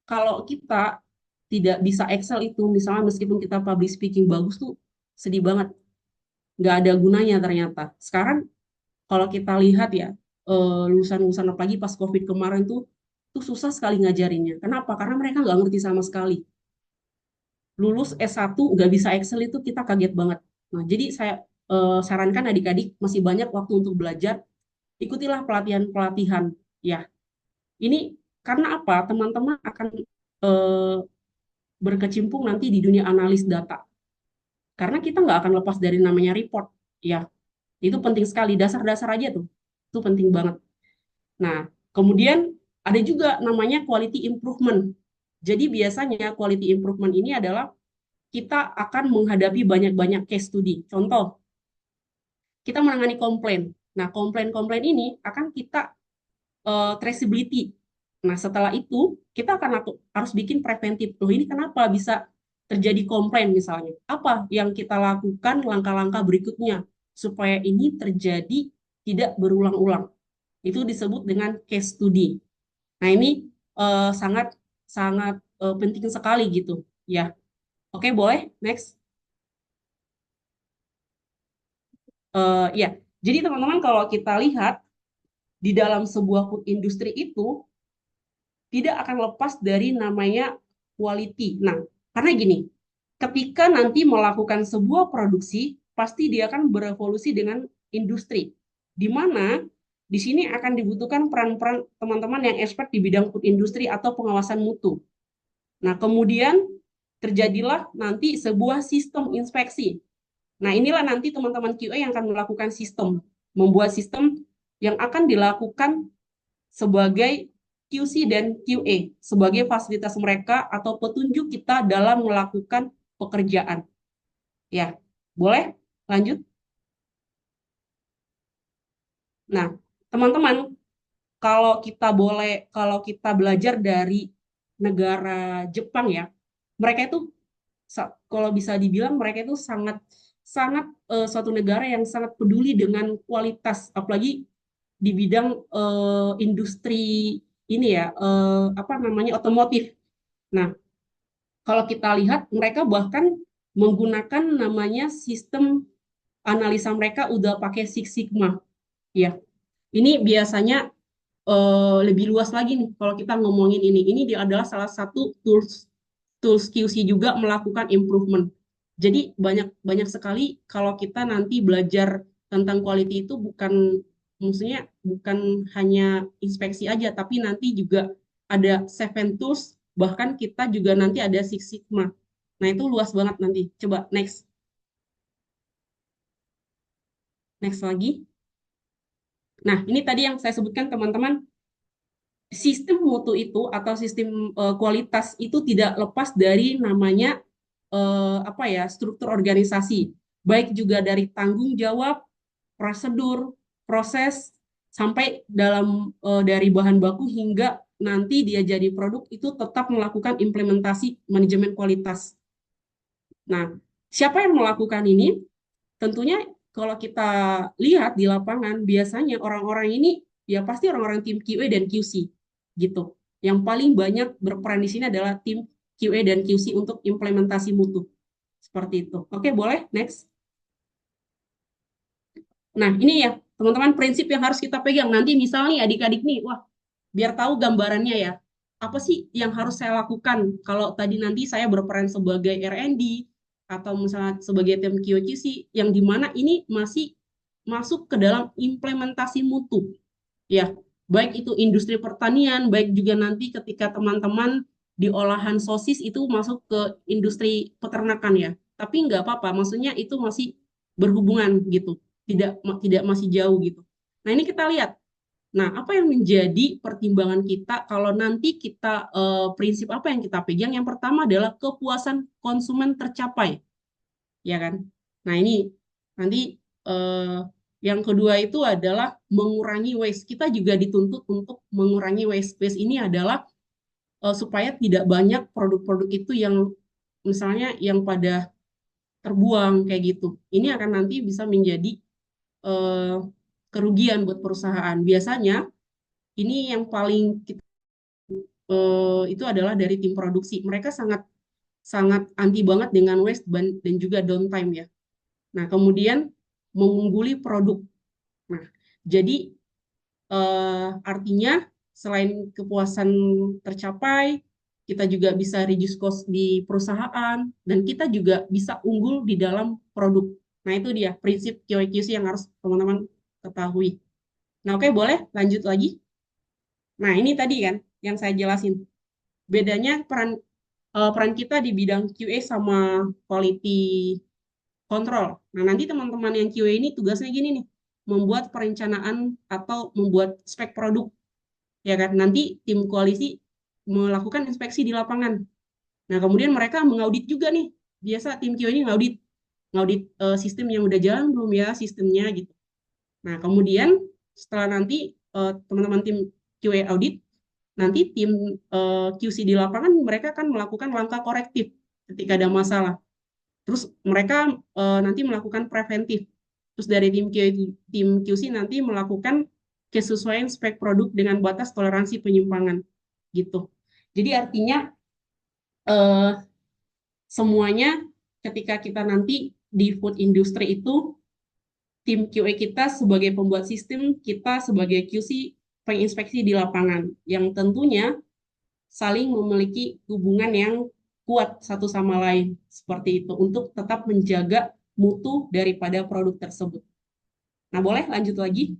kalau kita tidak bisa Excel itu, misalnya meskipun kita public speaking bagus tuh, sedih banget. Nggak ada gunanya ternyata. Sekarang kalau kita lihat ya, lulusan-lulusan apalagi pas COVID kemarin tuh susah sekali ngajarinnya. Kenapa? Karena mereka nggak ngerti sama sekali. Lulus S1 nggak bisa Excel itu kita kaget banget. Nah, jadi saya sarankan adik-adik masih banyak waktu untuk belajar, ikutilah pelatihan-pelatihan. Ya, ini karena apa? Teman-teman akan eh, berkecimpung nanti di dunia analis data. Karena kita nggak akan lepas dari namanya report. Ya, itu penting sekali. Dasar-dasar aja tuh. Itu penting banget. Nah, kemudian ada juga namanya quality improvement. Jadi biasanya quality improvement ini adalah kita akan menghadapi banyak-banyak case study. Contoh, kita menangani komplain. Nah, komplain-komplain ini akan kita traceability. Nah, setelah itu kita akan harus bikin preventif. Loh, ini kenapa bisa terjadi komplain misalnya? Apa yang kita lakukan langkah-langkah berikutnya supaya ini terjadi tidak berulang-ulang? Itu disebut dengan case study. Nah, ini sangat sangat penting sekali gitu, ya. Oke, boleh next. Ya, jadi teman-teman kalau kita lihat di dalam sebuah food industry itu tidak akan lepas dari namanya quality. Nah, karena gini, ketika nanti melakukan sebuah produksi, pasti dia akan berevolusi dengan industri, di mana di sini akan dibutuhkan peran-peran teman-teman yang expert di bidang food industry atau pengawasan mutu. Nah, kemudian terjadilah nanti sebuah sistem inspeksi. Nah, inilah nanti teman-teman QA yang akan melakukan membuat sistem yang akan dilakukan sebagai QC dan QA, sebagai fasilitas mereka atau petunjuk kita dalam melakukan pekerjaan. Ya, boleh lanjut? Nah, teman-teman, kalau kita belajar dari negara Jepang ya, mereka itu kalau bisa dibilang mereka itu sangat sangat suatu negara yang sangat peduli dengan kualitas, apalagi di bidang industri ini ya, apa namanya, otomotif. Nah, kalau kita lihat mereka bahkan menggunakan namanya sistem analisa mereka udah pakai Six Sigma, ya. Ini biasanya lebih luas lagi nih kalau kita ngomongin ini. Ini dia adalah salah satu tools tools QC juga melakukan improvement. Jadi banyak banyak sekali kalau kita nanti belajar tentang quality itu maksudnya bukan hanya inspeksi aja, tapi nanti juga ada seven tools, bahkan kita juga nanti ada Six Sigma. Nah, itu luas banget nanti. Coba next. Next lagi. Nah, ini tadi yang saya sebutkan teman-teman, sistem mutu itu atau sistem kualitas itu tidak lepas dari namanya apa ya, struktur organisasi, baik juga dari tanggung jawab, prosedur, proses, sampai dari bahan baku hingga nanti dia jadi produk itu tetap melakukan implementasi manajemen kualitas. Nah, siapa yang melakukan ini? Tentunya kalau kita lihat di lapangan, biasanya orang-orang ini ya pasti orang-orang tim QA dan QC gitu. Yang paling banyak berperan di sini adalah tim QA dan QC untuk implementasi mutu. Seperti itu. Oke, boleh? Next. Nah, ini ya, teman-teman, prinsip yang harus kita pegang. Nanti misalnya adik-adik nih, wah, biar tahu gambarannya ya. Apa sih yang harus saya lakukan kalau tadi nanti saya berperan sebagai R&D atau misalnya sebagai tim QA/QC yang dimana ini masih masuk ke dalam implementasi mutu. Ya, baik itu industri pertanian, baik juga nanti ketika teman-teman di olahan sosis itu masuk ke industri peternakan ya. Tapi nggak apa-apa, maksudnya itu masih berhubungan gitu, tidak masih jauh gitu. Nah ini kita lihat. Nah, apa yang menjadi pertimbangan kita kalau nanti kita prinsip apa yang kita pegang? Yang pertama adalah kepuasan konsumen tercapai, ya kan? Nah, ini nanti yang kedua itu adalah mengurangi waste. Kita juga dituntut untuk mengurangi waste. Waste ini adalah supaya tidak banyak produk-produk itu yang misalnya yang pada terbuang kayak gitu. Ini akan nanti bisa menjadi eh, kerugian buat perusahaan. Biasanya ini yang paling itu adalah dari tim produksi. Mereka sangat sangat anti banget dengan waste dan juga downtime ya. Nah, kemudian mengungguli produk. Nah, jadi artinya selain kepuasan tercapai, kita juga bisa reduce cost di perusahaan dan kita juga bisa unggul di dalam produk. Nah, itu dia prinsip QA/QC yang harus teman-teman ketahui. Nah, oke, boleh lanjut lagi. Nah, ini tadi kan yang saya jelasin. Bedanya peran kita di bidang QA sama quality control. Nah, nanti teman-teman yang QA ini tugasnya gini nih, membuat perencanaan atau membuat spek produk. Ya kan? Nanti tim koalisi melakukan inspeksi di lapangan. Nah, kemudian mereka mengaudit juga nih. Biasa tim QA ini ngaudit sistem yang udah jalan belum ya sistemnya gitu. Nah, kemudian setelah nanti teman-teman tim QA audit, nanti tim QC di lapangan mereka akan melakukan langkah korektif ketika ada masalah. Terus mereka nanti melakukan preventif. Terus dari tim QC nanti melakukan kesesuaian spek produk dengan batas toleransi penyimpangan gitu. Jadi artinya eh, semuanya ketika kita nanti di food industry itu tim QA kita sebagai pembuat sistem, kita sebagai QC penginspeksi di lapangan yang tentunya saling memiliki hubungan yang kuat satu sama lain seperti itu untuk tetap menjaga mutu daripada produk tersebut. Nah, boleh lanjut lagi?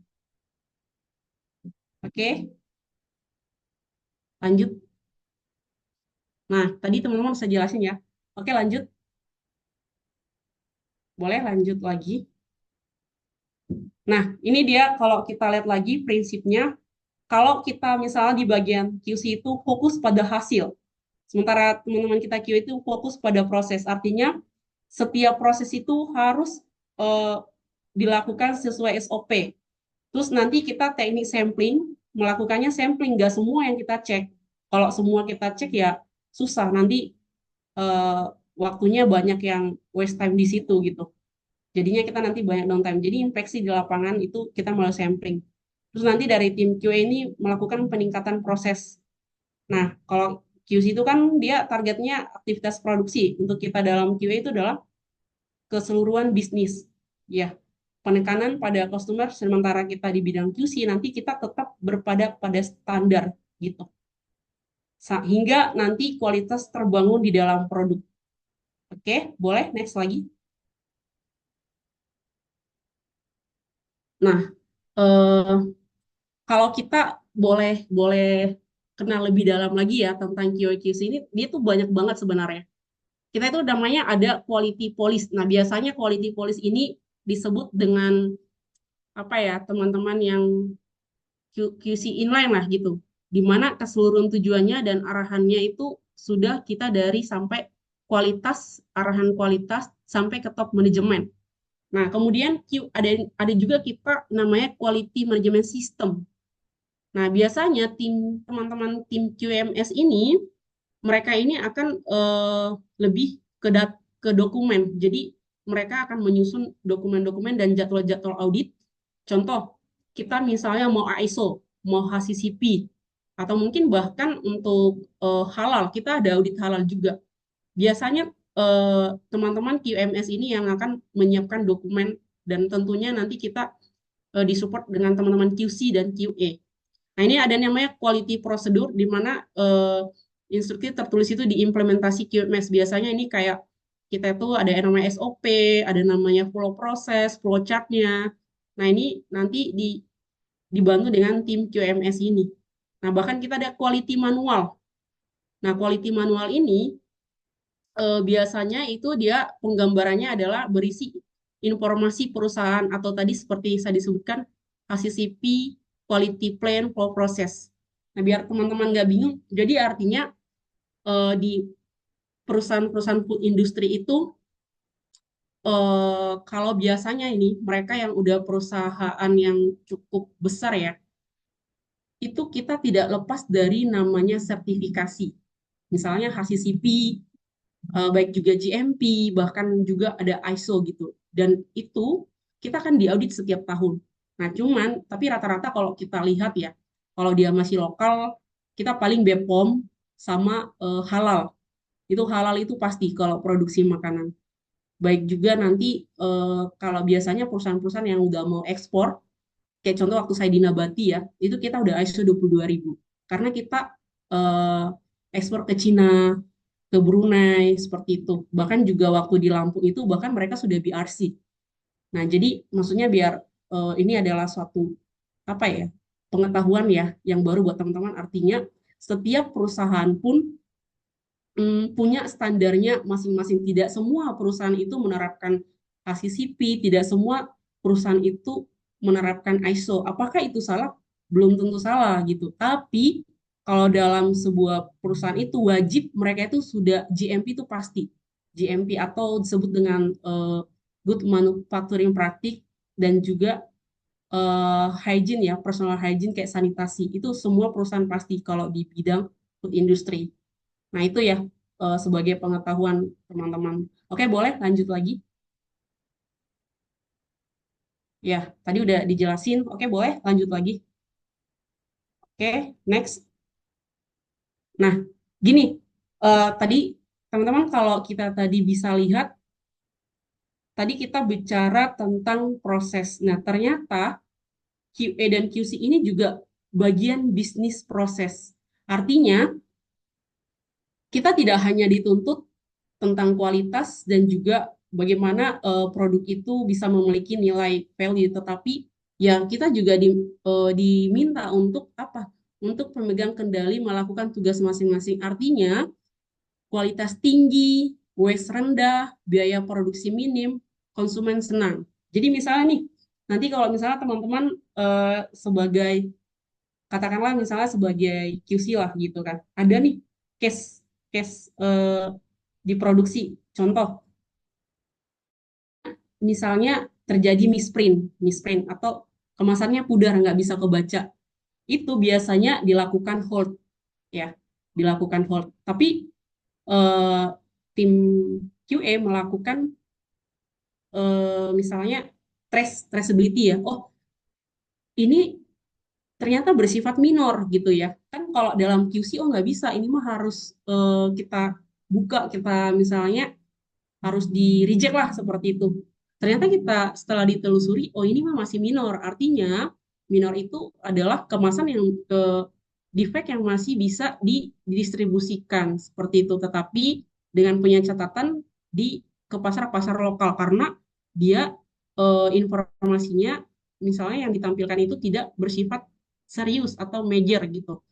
Oke, lanjut. Nah, tadi teman-teman bisa jelasin ya. Oke, lanjut. Boleh lanjut lagi. Nah, ini dia kalau kita lihat lagi prinsipnya. Kalau kita misalnya di bagian QC itu fokus pada hasil, sementara teman-teman kita QA itu fokus pada proses. Artinya setiap proses itu harus dilakukan sesuai SOP. Terus nanti kita teknik sampling, melakukannya sampling, nggak semua yang kita cek. Kalau semua kita cek ya susah, nanti waktunya banyak yang waste time di situ gitu. Jadinya kita nanti banyak downtime. Jadi inspeksi di lapangan itu kita mulai sampling. Terus nanti dari tim QA ini melakukan peningkatan proses. Nah, kalau QC itu kan dia targetnya aktivitas produksi. Untuk kita dalam QA itu adalah keseluruhan bisnis. Ya, penekanan pada customer, sementara kita di bidang QC nanti kita tetap berpada pada standar gitu. Hingga nanti kualitas terbangun di dalam produk. Oke, boleh next lagi. Nah, kalau kita boleh kenal lebih dalam lagi ya tentang QA/QC ini, dia tuh banyak banget sebenarnya. Kita itu namanya ada quality police. Nah, biasanya quality police ini disebut dengan apa ya, teman-teman yang QC inline lah gitu. Di mana keseluruhan tujuannya dan arahannya itu sudah kita dari sampai kualitas, arahan kualitas sampai ke top manajemen. Nah, kemudian ada juga kita namanya quality management system. Nah, biasanya teman-teman tim QMS ini mereka ini akan lebih ke dokumen. Jadi mereka akan menyusun dokumen-dokumen dan jadwal-jadwal audit. Contoh, kita misalnya mau ISO, mau HACCP, atau mungkin bahkan untuk halal, kita ada audit halal juga. Biasanya teman-teman QMS ini yang akan menyiapkan dokumen dan tentunya nanti kita disupport dengan teman-teman QC dan QA. Nah, ini ada namanya quality procedure di mana instruksi tertulis itu diimplementasi QMS. Biasanya ini kayak kita itu ada yang namanya SOP, ada namanya flow proses, flow chart-nya. Nah, ini nanti dibantu dengan tim QMS ini. Nah, bahkan kita ada quality manual. Nah, quality manual ini biasanya itu dia penggambarannya adalah berisi informasi perusahaan atau tadi seperti saya disebutkan HACCP, quality plan, flow process. Nah, biar teman-teman nggak bingung, jadi artinya di perusahaan-perusahaan food industry itu kalau biasanya ini mereka yang udah perusahaan yang cukup besar ya, itu kita tidak lepas dari namanya sertifikasi. Misalnya HACCP, baik juga GMP, bahkan juga ada ISO gitu. Dan itu kita akan diaudit setiap tahun. Nah, tapi rata-rata kalau kita lihat ya, kalau dia masih lokal, kita paling BPOM sama halal. Itu halal itu pasti kalau produksi makanan. Baik juga nanti kalau biasanya perusahaan-perusahaan yang udah mau ekspor, kayak contoh waktu saya di Nabati ya, itu kita udah ISO 22.000. Karena kita ekspor ke Cina, ke Brunei, seperti itu. Bahkan juga waktu di Lampung itu, bahkan mereka sudah BRC. Nah, jadi maksudnya biar ini adalah suatu, apa ya, pengetahuan ya, yang baru buat teman-teman. Artinya, setiap perusahaan pun punya standarnya masing-masing. Tidak semua perusahaan itu menerapkan HACCP, tidak semua perusahaan itu menerapkan ISO. Apakah itu salah? Belum tentu salah gitu. Tapi kalau dalam sebuah perusahaan itu wajib mereka itu sudah GMP itu pasti. GMP atau disebut dengan Good Manufacturing Practice dan juga hygiene ya, personal hygiene kayak sanitasi. Itu semua perusahaan pasti kalau di bidang food industry. Nah, itu ya sebagai pengetahuan teman-teman. Oke, boleh lanjut lagi? Ya, tadi udah dijelasin. Oke, boleh lanjut lagi? Oke, next. Nah, gini, tadi teman-teman kalau kita tadi bisa lihat, tadi kita bicara tentang proses. Nah, ternyata QA dan QC ini juga bagian bisnis proses. Artinya, kita tidak hanya dituntut tentang kualitas dan juga bagaimana produk itu bisa memiliki nilai value, tetapi ya kita juga diminta untuk apa? Untuk pemegang kendali melakukan tugas masing-masing. Artinya kualitas tinggi, waste rendah, biaya produksi minim, konsumen senang. Jadi misalnya nih, nanti kalau misalnya teman-teman sebagai katakanlah misalnya sebagai QC lah gitu kan, ada nih case case diproduksi. Contoh, misalnya terjadi misprint atau kemasannya pudar nggak bisa kebaca, itu biasanya dilakukan hold ya, dilakukan hold. Tapi eh, tim QA melakukan misalnya traceability ya. Oh, ini ternyata bersifat minor gitu ya. Kan kalau dalam QC oh nggak bisa, ini mah harus kita buka, kita misalnya harus di reject lah seperti itu. Ternyata kita setelah ditelusuri, oh ini mah masih minor. Artinya minor itu adalah kemasan yang defect yang masih bisa didistribusikan seperti itu. Tetapi dengan punya catatan ke pasar-pasar lokal karena dia informasinya misalnya yang ditampilkan itu tidak bersifat serius atau major gitu.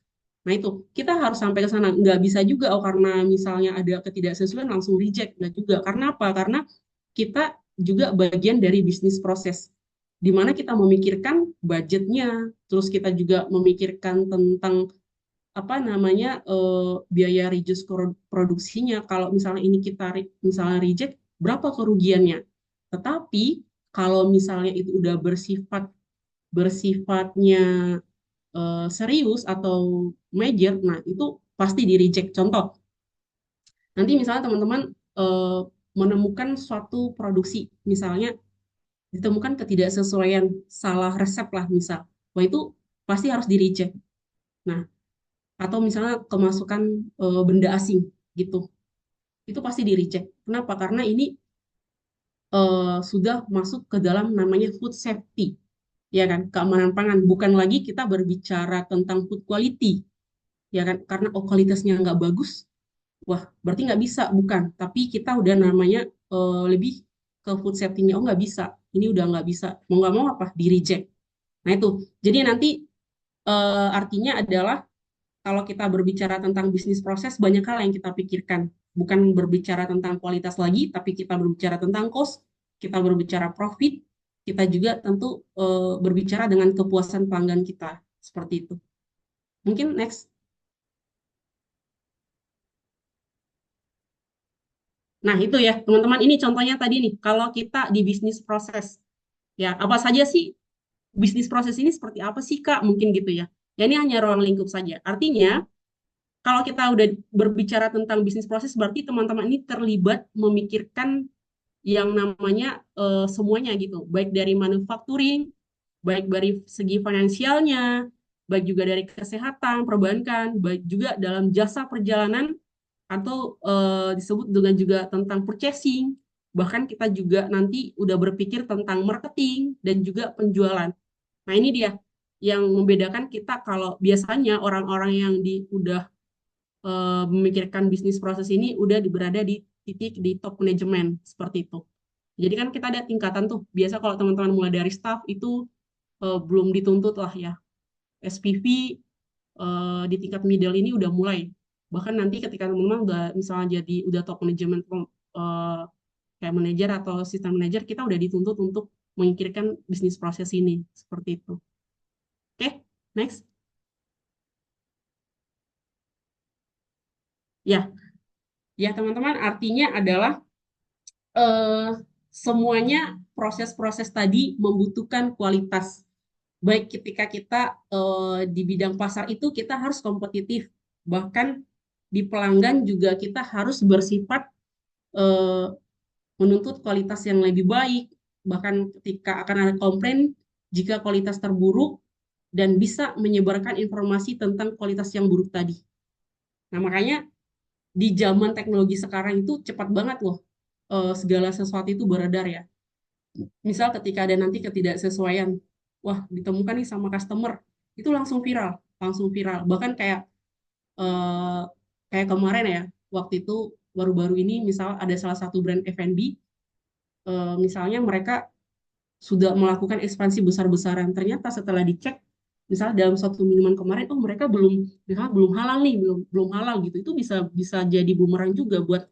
Nah itu kita harus sampai ke sana. Nggak bisa juga oh karena misalnya ada ketidaksesuaian langsung reject. Nggak juga. Karena apa? Karena kita juga bagian dari bisnis proses. Di mana kita memikirkan budgetnya, terus kita juga memikirkan tentang apa namanya biaya reduce produksinya. Kalau misalnya ini kita misalnya reject, berapa kerugiannya? Tetapi kalau misalnya itu udah bersifatnya serius atau major, nah itu pasti di reject. Contoh, nanti misalnya teman-teman eh, menemukan suatu produksi, misalnya ditemukan ketidaksesuaian, salah resep lah misal, wah itu pasti harus di reject. Nah, atau misalnya kemasukan benda asing gitu, itu pasti di reject. Kenapa? Karena ini sudah masuk ke dalam namanya food safety, ya kan, keamanan pangan. Bukan lagi kita berbicara tentang food quality, ya kan, karena kualitasnya nggak bagus, wah berarti nggak bisa, bukan. Tapi kita udah namanya lebih ke food safety-nya, oh nggak bisa, ini udah nggak bisa, mau nggak mau apa, di reject. Nah itu, jadi nanti artinya adalah kalau kita berbicara tentang bisnis proses, banyak hal yang kita pikirkan. Bukan berbicara tentang kualitas lagi, tapi kita berbicara tentang cost, kita berbicara profit, kita juga tentu berbicara dengan kepuasan pelanggan kita. Seperti itu. Mungkin next. Nah, itu ya, teman-teman. Ini contohnya tadi nih. Kalau kita di bisnis proses, ya apa saja sih bisnis proses ini, seperti apa sih, Kak? Mungkin gitu ya. Ya, ini hanya ruang lingkup saja. Artinya, kalau kita udah berbicara tentang bisnis proses, berarti teman-teman ini terlibat memikirkan yang namanya semuanya gitu, baik dari manufacturing, baik dari segi finansialnya, baik juga dari kesehatan, perbankan, baik juga dalam jasa perjalanan, atau disebut dengan juga tentang purchasing, bahkan kita juga nanti udah berpikir tentang marketing dan juga penjualan. Nah ini dia yang membedakan kita. Kalau biasanya orang-orang yang udah memikirkan bisnis proses ini udah berada di titik di top manajemen seperti itu. Jadi kan kita ada tingkatan tuh. Biasa kalau teman-teman mulai dari staff itu belum dituntut lah ya. SPV di tingkat middle ini udah mulai. Bahkan nanti ketika teman-teman udah misalnya jadi udah top manajemen kayak manajer atau sistem manajer, kita udah dituntut untuk memikirkan bisnis proses ini seperti itu. Oke, next. Ya, ya teman-teman, artinya adalah eh, semuanya proses-proses tadi membutuhkan kualitas. Baik ketika kita di bidang pasar itu kita harus kompetitif, bahkan di pelanggan juga kita harus bersifat eh, menuntut kualitas yang lebih baik, bahkan ketika akan ada komplain jika kualitas terburuk, dan bisa menyebarkan informasi tentang kualitas yang buruk tadi. Nah, makanya di zaman teknologi sekarang itu cepat banget loh, segala sesuatu itu beredar ya. Misal ketika ada nanti ketidaksesuaian, wah ditemukan nih sama customer, itu langsung viral, langsung viral. Bahkan kayak eh, kayak kemarin ya, waktu itu baru-baru ini, misal ada salah satu brand F&B, misalnya mereka sudah melakukan ekspansi besar-besaran. Ternyata setelah dicek, misalnya dalam satu minuman kemarin, oh mereka belum, misalnya belum halal nih, belum belum halal gitu. Itu bisa bisa jadi bumerang juga buat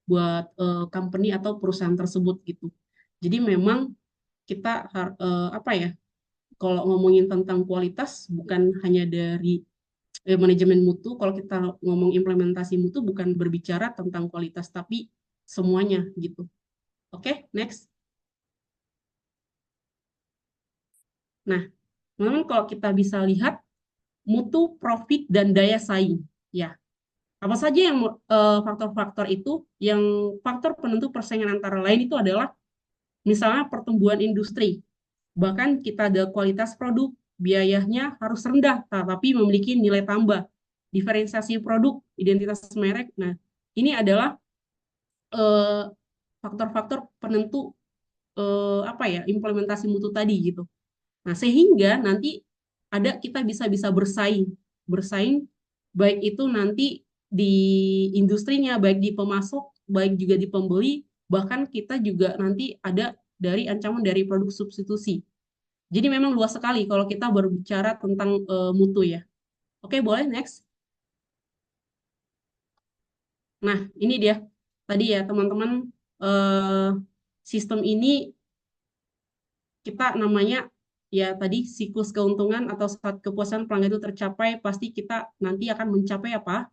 buat company atau perusahaan tersebut gitu. Jadi memang kita apa ya? Kalau ngomongin tentang kualitas, bukan hanya dari manajemen mutu. Kalau kita ngomong implementasi mutu, bukan berbicara tentang kualitas, tapi semuanya gitu. Oke, next. Nah, memang kalau kita bisa lihat mutu, profit, dan daya saing. Ya, apa saja yang faktor-faktor itu? Yang faktor penentu persaingan antara lain itu adalah misalnya pertumbuhan industri. Bahkan kita ada kualitas produk, biayanya harus rendah, tapi memiliki nilai tambah. Diferensiasi produk, identitas merek. Nah, ini adalah eh, faktor-faktor penentu apa ya, implementasi mutu tadi gitu. Nah, sehingga nanti ada kita bisa bisa bersaing, bersaing baik itu nanti di industrinya, baik di pemasok, baik juga di pembeli, bahkan kita juga nanti ada dari ancaman dari produk substitusi. Jadi memang luas sekali kalau kita berbicara tentang mutu ya. Oke, boleh next. Nah, ini dia tadi ya teman-teman, eh, sistem ini kita namanya ya tadi siklus keuntungan atau saat kepuasan pelanggan itu tercapai, pasti kita nanti akan mencapai apa?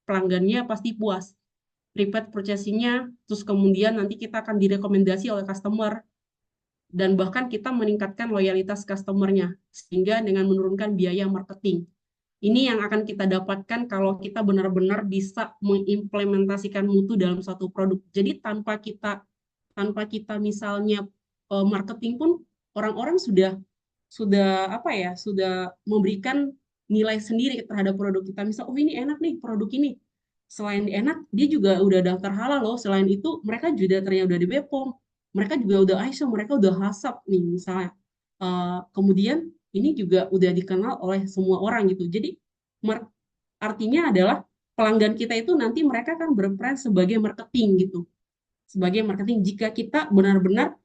Pelanggannya pasti puas. Repeat purchasing-nya, terus kemudian nanti kita akan direkomendasi oleh customer, dan bahkan kita meningkatkan loyalitas customer-nya, sehingga dengan menurunkan biaya marketing. Ini yang akan kita dapatkan kalau kita benar-benar bisa mengimplementasikan mutu dalam suatu produk. Jadi tanpa kita misalnya marketing pun orang-orang sudah apa ya, sudah memberikan nilai sendiri terhadap produk kita. Misal, oh ini enak nih produk ini. Selain enak, dia juga udah daftar halal loh. Selain itu, mereka juga ternyata udah di BPOM. Mereka juga udah ISO, mereka udah HACCP nih misalnya. Kemudian ini juga udah dikenal oleh semua orang gitu. Jadi artinya adalah pelanggan kita itu nanti mereka akan berperan sebagai marketing gitu. Sebagai marketing jika kita benar-benar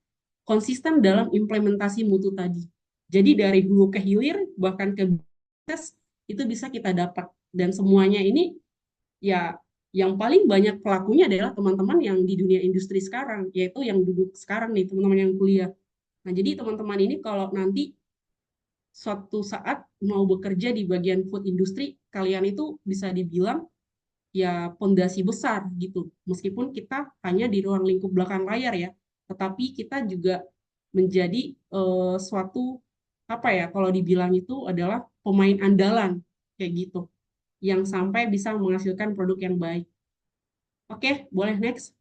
konsisten dalam implementasi mutu tadi. Jadi dari hulu ke hilir bahkan ke bisnis itu bisa kita dapat, dan semuanya ini ya yang paling banyak pelakunya adalah teman-teman yang di dunia industri sekarang, yaitu yang duduk sekarang nih, teman-teman yang kuliah. Nah, jadi teman-teman ini kalau nanti suatu saat mau bekerja di bagian food industry, kalian itu bisa dibilang ya pondasi besar gitu. Meskipun kita hanya di ruang lingkup belakang layar ya, tetapi kita juga menjadi suatu apa ya, kalau dibilang itu adalah pemain andalan kayak gitu, yang sampai bisa menghasilkan produk yang baik. Oke, boleh next.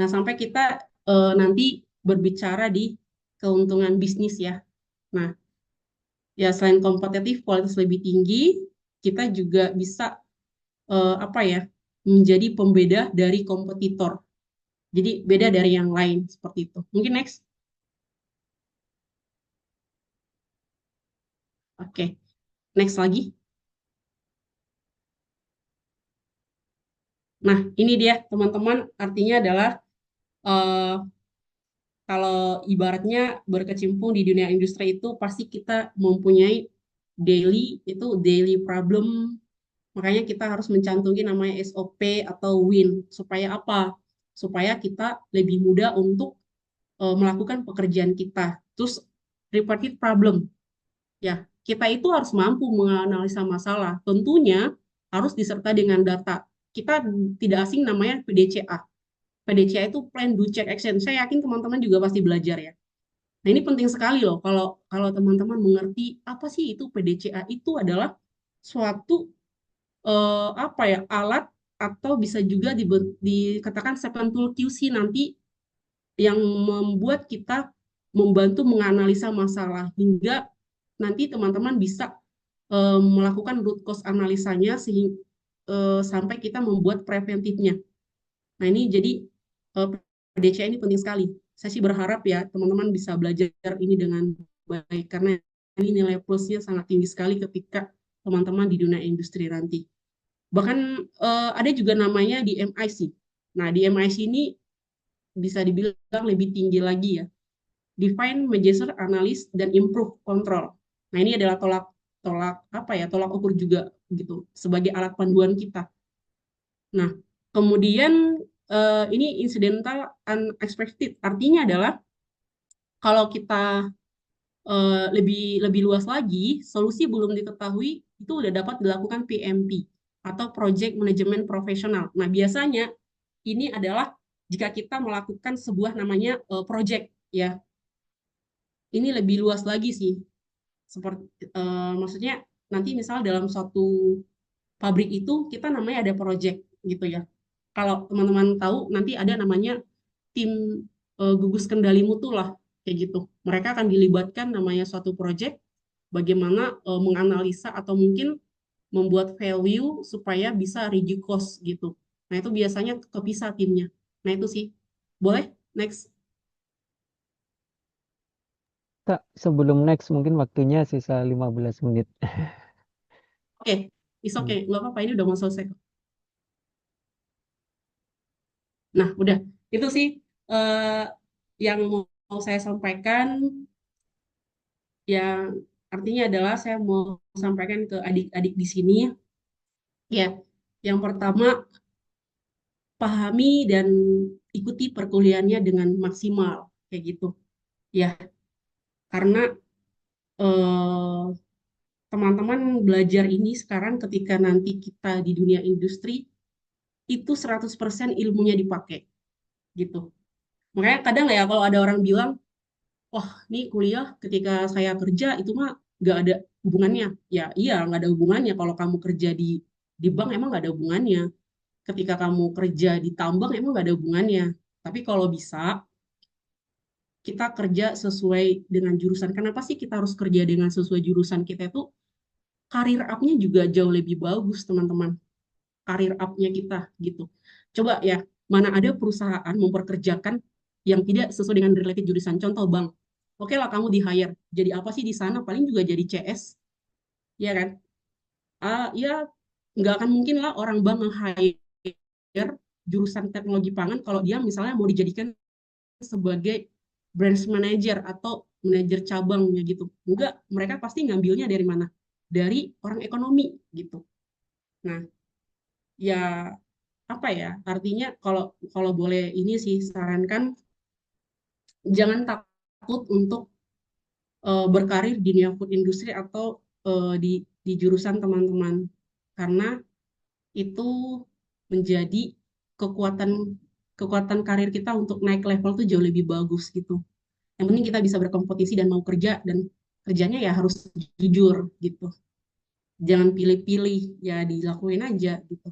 Nah, sampai kita nanti berbicara di keuntungan bisnis ya. Nah, ya selain kompetitif, kualitas lebih tinggi, kita juga bisa apa ya, menjadi pembeda dari kompetitor. Jadi beda dari yang lain seperti itu. Mungkin next. Oke, next lagi. Nah, ini dia teman-teman, artinya adalah eh, kalau ibaratnya berkecimpung di dunia industri itu pasti kita mempunyai daily problem. Makanya kita harus mencantumkan namanya SOP atau WIN. Supaya apa? Supaya kita lebih mudah untuk melakukan pekerjaan kita. Terus repeated problem. Ya, kita itu harus mampu menganalisa masalah. Tentunya harus disertai dengan data. Kita tidak asing namanya PDCA. PDCA itu Plan, Do, Check, Action. Saya yakin teman-teman juga pasti belajar ya. Nah, ini penting sekali loh kalau kalau teman-teman mengerti apa sih itu PDCA. Itu adalah suatu apa ya, alat atau bisa juga dikatakan second tool QC nanti, yang membuat kita membantu menganalisa masalah hingga nanti teman-teman bisa melakukan root cause analisanya sehingga sampai kita membuat preventifnya. Nah, ini jadi PDCA ini penting sekali. Saya sih berharap ya teman-teman bisa belajar ini dengan baik, karena ini nilai plusnya sangat tinggi sekali ketika teman-teman di dunia industri nanti. Bahkan ada juga namanya di MIC. Nah, di MIC ini bisa dibilang lebih tinggi lagi ya. Define, measure, analyze, dan improve control. Nah, ini adalah tolak ukur juga gitu sebagai alat panduan kita. Nah, kemudian ini incidental unexpected, artinya adalah kalau kita lebih luas lagi, solusi belum diketahui itu udah dapat dilakukan PMP atau Project Management Professional. Nah, biasanya ini adalah jika kita melakukan sebuah namanya project ya. Ini lebih luas lagi sih. Seperti maksudnya nanti misal dalam suatu pabrik itu kita namanya ada project gitu ya. Kalau teman-teman tahu nanti ada namanya tim gugus kendali mutu lah kayak gitu. Mereka akan dilibatkan namanya suatu project, bagaimana menganalisa atau mungkin membuat value supaya bisa reduce cost gitu. Nah, itu biasanya kepisah timnya. Nah, itu sih. Boleh? Next. Kak, sebelum next mungkin waktunya sisa 15 menit. Oke, is okay. Nggak apa-apa, ini udah mau selesai. Nah, udah. Itu sih yang mau saya sampaikan. Yang artinya adalah saya mau sampaikan ke adik-adik di sini. Ya, yang pertama, pahami dan ikuti perkuliahannya dengan maksimal kayak gitu ya, karena eh, teman-teman belajar ini sekarang ketika nanti kita di dunia industri itu 100% ilmunya dipakai gitu. Makanya kadang ya kalau ada orang bilang, wah nih kuliah ketika saya kerja itu mah nggak ada hubungannya. Ya iya nggak ada hubungannya. Kalau kamu kerja di bank emang nggak ada hubungannya. Ketika kamu kerja di tambang emang nggak ada hubungannya. Tapi kalau bisa kita kerja sesuai dengan jurusan. Kenapa sih kita harus kerja dengan sesuai jurusan kita itu? Karir up-nya juga jauh lebih bagus teman-teman. Karir up-nya kita gitu. Coba ya, mana ada perusahaan memperkerjakan yang tidak sesuai dengan related jurusan. Contoh bank. Oke lah kamu di hire. Jadi apa sih di sana? Paling juga jadi CS, ya kan? Ya nggak akan mungkin lah orang bank nge-hire jurusan teknologi pangan kalau dia misalnya mau dijadikan sebagai branch manager atau manajer cabangnya gitu. Enggak, mereka pasti ngambilnya dari mana? Dari orang ekonomi gitu. Nah, ya apa ya? Artinya kalau kalau boleh ini sih sarankan jangan takut untuk berkarir di dunia food industry atau di jurusan teman-teman karena itu menjadi kekuatan kekuatan karir kita untuk naik level tuh jauh lebih bagus gitu. Yang penting kita bisa berkompetisi dan mau kerja dan kerjanya ya harus jujur gitu. Jangan pilih-pilih, ya dilakuin aja gitu.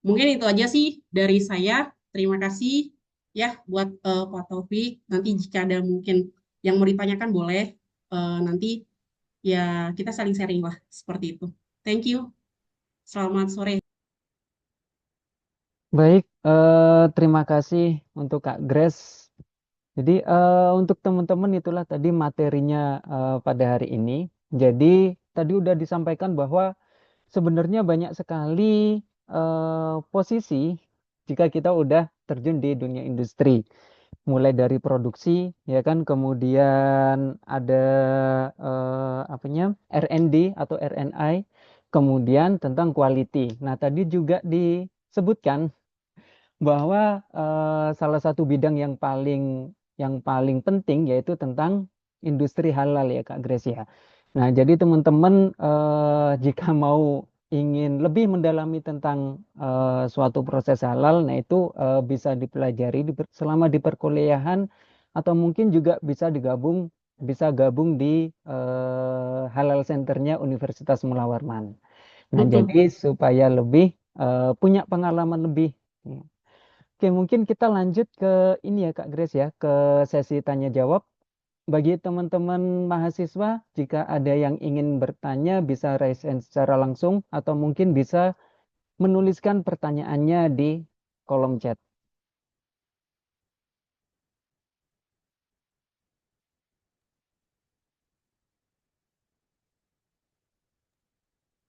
Mungkin itu aja sih dari saya. Terima kasih ya buat Pak Taufik. Nanti jika ada mungkin yang mau ditanyakan boleh. Nanti ya kita saling sharing lah seperti itu. Thank you. Selamat sore. Baik, terima kasih untuk Kak Grace. Jadi untuk teman-teman itulah tadi materinya pada hari ini. Jadi tadi udah disampaikan bahwa sebenarnya banyak sekali posisi jika kita udah terjun di dunia industri. Mulai dari produksi, ya kan, kemudian ada apanya R&D atau R&I, kemudian tentang quality. Nah, tadi juga disebutkan bahwa salah satu bidang yang paling penting yaitu tentang industri halal ya Kak Grace ya. Nah, jadi teman-teman jika mau ingin lebih mendalami tentang suatu proses halal, nah itu bisa dipelajari selama di perkuliahan atau mungkin juga bisa gabung di Halal Centernya Universitas Mula Warman. Nah, Betul. jadi supaya lebih punya pengalaman lebih. Oke, mungkin kita lanjut ke ini ya Kak Grace ya, ke sesi tanya jawab. Bagi teman-teman mahasiswa, jika ada yang ingin bertanya bisa raise hand secara langsung atau mungkin bisa menuliskan pertanyaannya di kolom chat.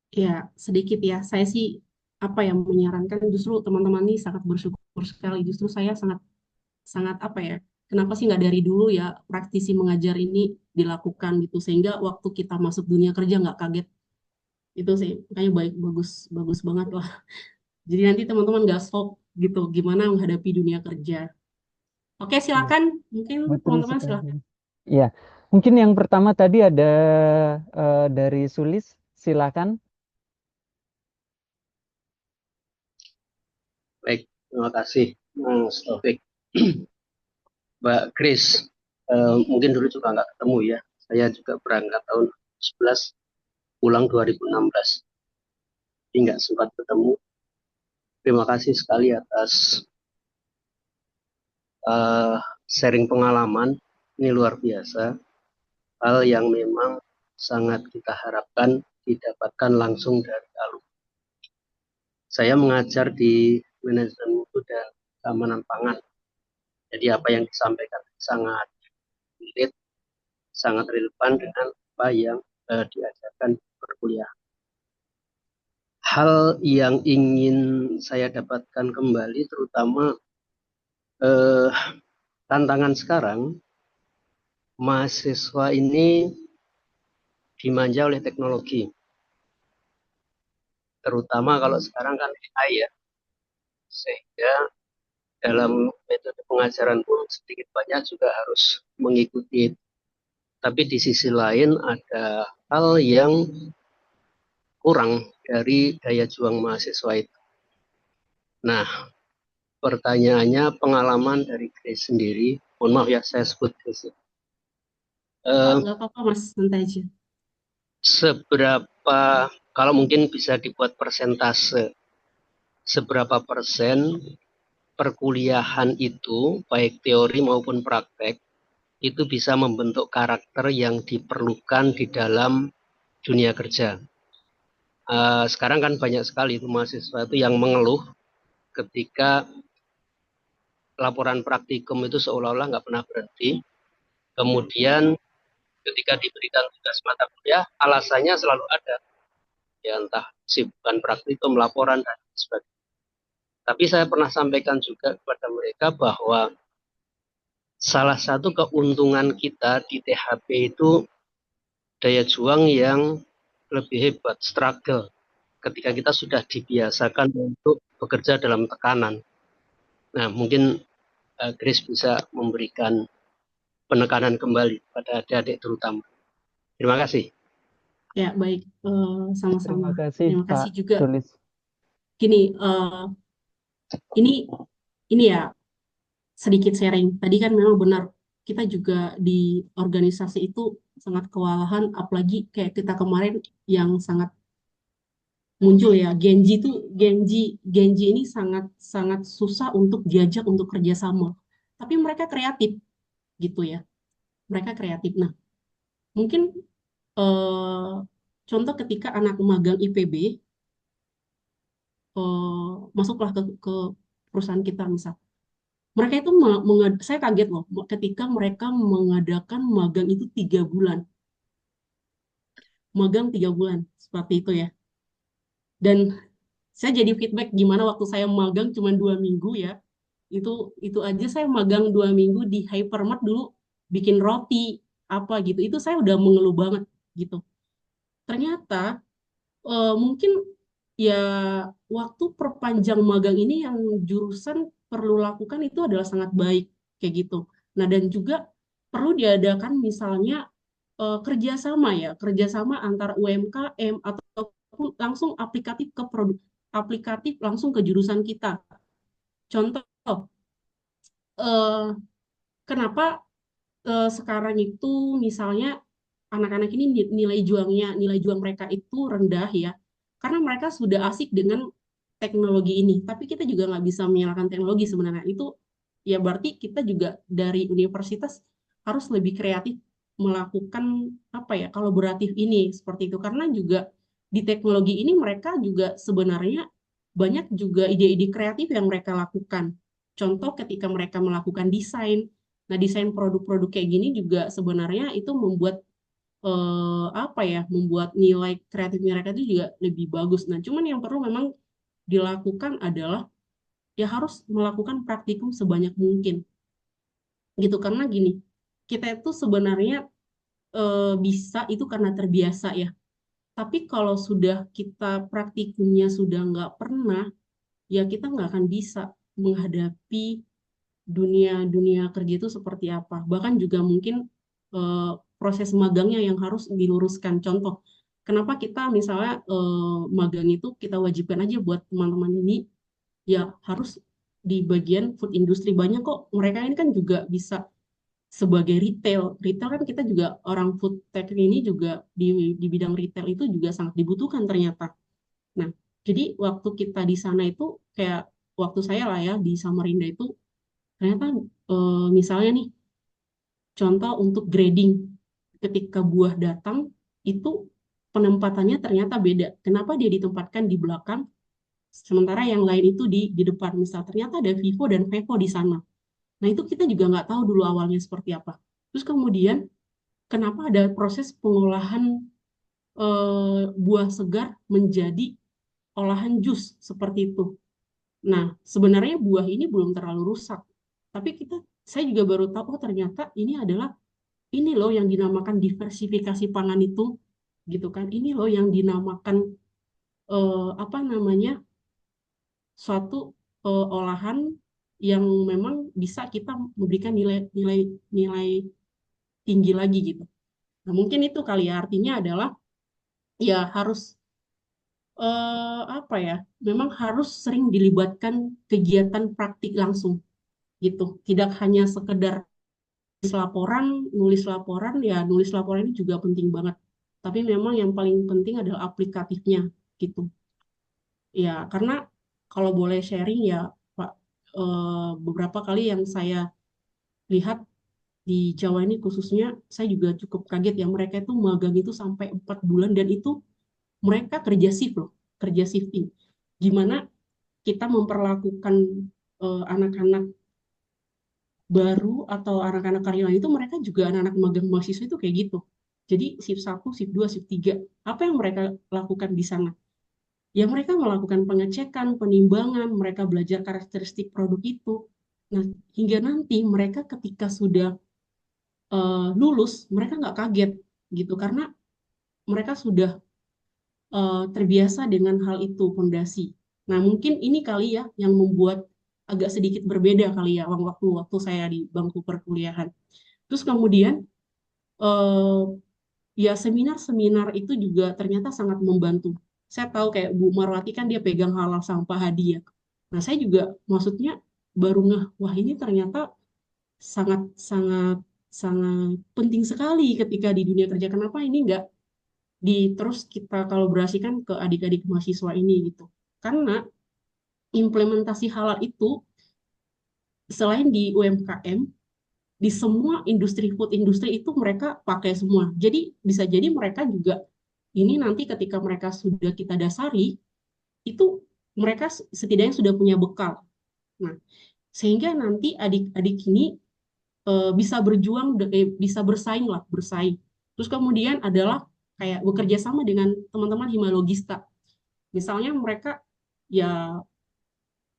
Ya, sedikit ya. Saya sih apa yang menyarankan justru teman-teman ini sangat bersyukur sekali. Justru saya sangat sangat apa ya? Kenapa sih nggak dari dulu ya praktisi mengajar ini dilakukan gitu sehingga waktu kita masuk dunia kerja nggak kaget. Itu sih makanya baik bagus bagus banget lah. Jadi nanti teman-teman nggak shock gitu gimana menghadapi dunia kerja. Oke, Ya, silakan. Mungkin betul teman-teman sekali. silakan. Ya, mungkin yang pertama tadi ada dari Sulis, silakan. Baik, terima kasih Mas Taufik. Mbak Chris, mungkin dulu juga nggak ketemu ya. Saya juga berangkat tahun 2011, pulang 2016. Jadi nggak sempat ketemu. Terima kasih sekali atas eh, sharing pengalaman. Ini luar biasa. Hal yang memang sangat kita harapkan didapatkan langsung dari alumni. Saya mengajar di manajemen mutu dan keamanan pangan. Jadi apa yang disampaikan sangat relate, sangat relevan dengan apa yang diajarkan di perkuliahan. Hal yang ingin saya dapatkan kembali terutama eh, tantangan sekarang, mahasiswa ini dimanja oleh teknologi. Terutama kalau sekarang kan AI ya, sehingga dalam metode pengajaran pun sedikit banyak juga harus mengikuti. Tapi di sisi lain ada hal yang kurang dari daya juang mahasiswa itu. Nah, pertanyaannya pengalaman dari Grace sendiri, mohon maaf ya saya sebut Grace. Nggak apa-apa Mas, santai aja. Seberapa, kalau mungkin bisa dibuat persentase, seberapa persen perkuliahan itu, baik teori maupun praktek, itu bisa membentuk karakter yang diperlukan di dalam dunia kerja. Sekarang kan banyak sekali itu mahasiswa itu yang mengeluh ketika laporan praktikum itu seolah-olah nggak pernah berhenti. Kemudian ketika diberikan tugas mata kuliah, alasannya selalu ada. Ya entah sibukan praktikum, laporan, dan sebagainya. Tapi saya pernah sampaikan juga kepada mereka bahwa salah satu keuntungan kita di THP itu daya juang yang lebih hebat, struggle. Ketika kita sudah dibiasakan untuk bekerja dalam tekanan. Nah, mungkin Grace bisa memberikan penekanan kembali pada adik-adik terutama. Terima kasih. Ya, baik. Terima Sama-sama. kasih Terima Pak kasih juga. Tulis. Gini, ini ya sedikit sharing. Tadi kan memang benar, kita juga di organisasi itu sangat kewalahan, apalagi kayak kita kemarin yang sangat muncul ya, Genji ini sangat sangat susah untuk diajak untuk kerjasama. Tapi mereka kreatif gitu ya. Mereka kreatif. Nah, mungkin eh, contoh ketika anak magang IPB masuklah ke perusahaan kita misal. Mereka itu saya kaget loh ketika mereka mengadakan magang itu 3 bulan, magang 3 bulan seperti itu ya. Dan saya jadi feedback gimana waktu saya magang cuma 2 minggu ya. Itu aja saya magang 2 minggu di hypermart dulu bikin roti apa gitu. Itu saya udah mengeluh banget gitu. Ternyata mungkin ya waktu perpanjang magang ini yang jurusan perlu lakukan itu adalah sangat baik kayak gitu. Nah dan juga perlu diadakan misalnya kerjasama antara UMKM ataupun langsung aplikatif ke produk aplikatif langsung ke jurusan kita. Contoh, eh, kenapa sekarang itu misalnya anak-anak ini nilai juang mereka itu rendah ya, karena mereka sudah asik dengan teknologi ini. Tapi kita juga nggak bisa menyalahkan teknologi sebenarnya. Itu ya berarti kita juga dari universitas harus lebih kreatif melakukan apa ya kolaboratif ini seperti itu karena juga di teknologi ini mereka juga sebenarnya banyak juga ide-ide kreatif yang mereka lakukan. Contoh ketika mereka melakukan desain. Nah, desain produk-produk kayak gini juga sebenarnya itu membuat apa ya, membuat nilai kreatif mereka itu juga lebih bagus. Nah, cuman yang perlu memang dilakukan adalah ya harus melakukan praktikum sebanyak mungkin gitu karena gini kita itu sebenarnya bisa itu karena terbiasa ya tapi kalau sudah kita praktikumnya sudah nggak pernah ya kita nggak akan bisa menghadapi dunia dunia kerja itu seperti apa bahkan juga mungkin eh, proses magangnya yang harus diluruskan contoh kenapa kita misalnya magang itu kita wajibkan aja buat teman-teman ini ya harus di bagian food industry banyak kok mereka ini kan juga bisa sebagai retail kan kita juga orang food tech ini juga di bidang retail itu juga sangat dibutuhkan ternyata nah jadi waktu kita di sana itu kayak waktu saya lah ya di Samarinda itu ternyata misalnya nih contoh untuk grading ketika buah datang itu penempatannya ternyata beda kenapa dia ditempatkan di belakang sementara yang lain itu di depan misal ternyata ada Vivo dan Vevo di sana nah itu kita juga nggak tahu dulu awalnya seperti apa terus kemudian kenapa ada proses pengolahan buah segar menjadi olahan jus seperti itu nah sebenarnya buah ini belum terlalu rusak tapi saya juga baru tahu oh ternyata ini loh yang dinamakan diversifikasi pangan itu gitu kan ini loh yang dinamakan apa namanya suatu olahan yang memang bisa kita memberikan nilai tinggi lagi gitu. Nah, mungkin itu kali ya, artinya adalah ya harus apa ya, memang harus sering dilibatkan kegiatan praktik langsung gitu. Tidak hanya sekedar nulis laporan, ya nulis laporan ini juga penting banget. Tapi memang yang paling penting adalah aplikatifnya gitu. Ya, karena kalau boleh sharing ya, Pak, beberapa kali yang saya lihat di Jawa ini khususnya, saya juga cukup kaget ya, mereka itu magang itu sampai 4 bulan dan itu mereka kerja shift loh, kerja shifting. Gimana kita memperlakukan anak-anak baru atau anak-anak karyawan itu, mereka juga anak-anak magang mahasiswa itu kayak gitu. Jadi shift 1, shift 2, shift 3. Apa yang mereka lakukan di sana? Ya mereka melakukan pengecekan, penimbangan, mereka belajar karakteristik produk itu. Nah, hingga nanti mereka ketika sudah lulus, mereka nggak kaget gitu karena mereka sudah terbiasa dengan hal itu, fondasi. Nah, mungkin ini kali ya yang membuat agak sedikit berbeda kali ya waktu saya di bangku perkuliahan. Terus kemudian eh, ya seminar-seminar itu juga ternyata sangat membantu. Saya tahu kayak Bu Marwati kan dia pegang halal sampah hadiah. Nah, saya juga maksudnya baru ngeh, wah ini ternyata sangat sangat sangat penting sekali ketika di dunia kerja. Kenapa ini enggak terus kita kolaborasikan ke adik-adik mahasiswa ini gitu. Karena implementasi halal itu selain di UMKM, di semua industri food industri itu mereka pakai semua. Jadi bisa jadi mereka juga ini nanti ketika mereka sudah kita dasari, itu mereka setidaknya sudah punya bekal. Nah, sehingga nanti adik-adik ini bisa berjuang, bisa bersaing lah, bersaing. Terus kemudian adalah kayak bekerja sama dengan teman-teman Himalogista. Misalnya mereka ya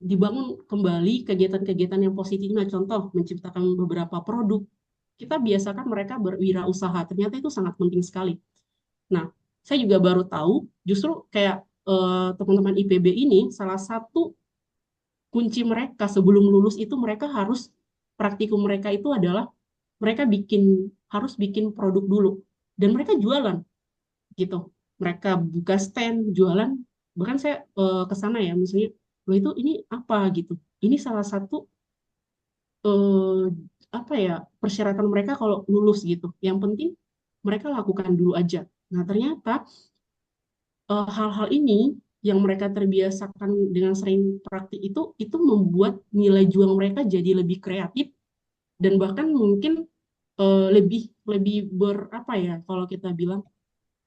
dibangun kembali kegiatan-kegiatan yang positif. Nah, contoh menciptakan beberapa produk. Kita biasakan mereka berwirausaha. Ternyata itu sangat penting sekali. Nah, saya juga baru tahu justru kayak teman-teman IPB ini salah satu kunci mereka sebelum lulus itu mereka harus praktikum mereka itu adalah mereka harus bikin produk dulu dan mereka jualan gitu. Mereka buka stand jualan, bahkan saya ke sana ya misalnya, loh itu ini apa gitu. Ini salah satu eh, apa ya persyaratan mereka kalau lulus gitu. Yang penting mereka lakukan dulu aja. Nah, ternyata hal-hal ini yang mereka terbiasakan dengan sering praktik itu membuat nilai juang mereka jadi lebih kreatif dan bahkan mungkin lebih lebih berapa ya kalau kita bilang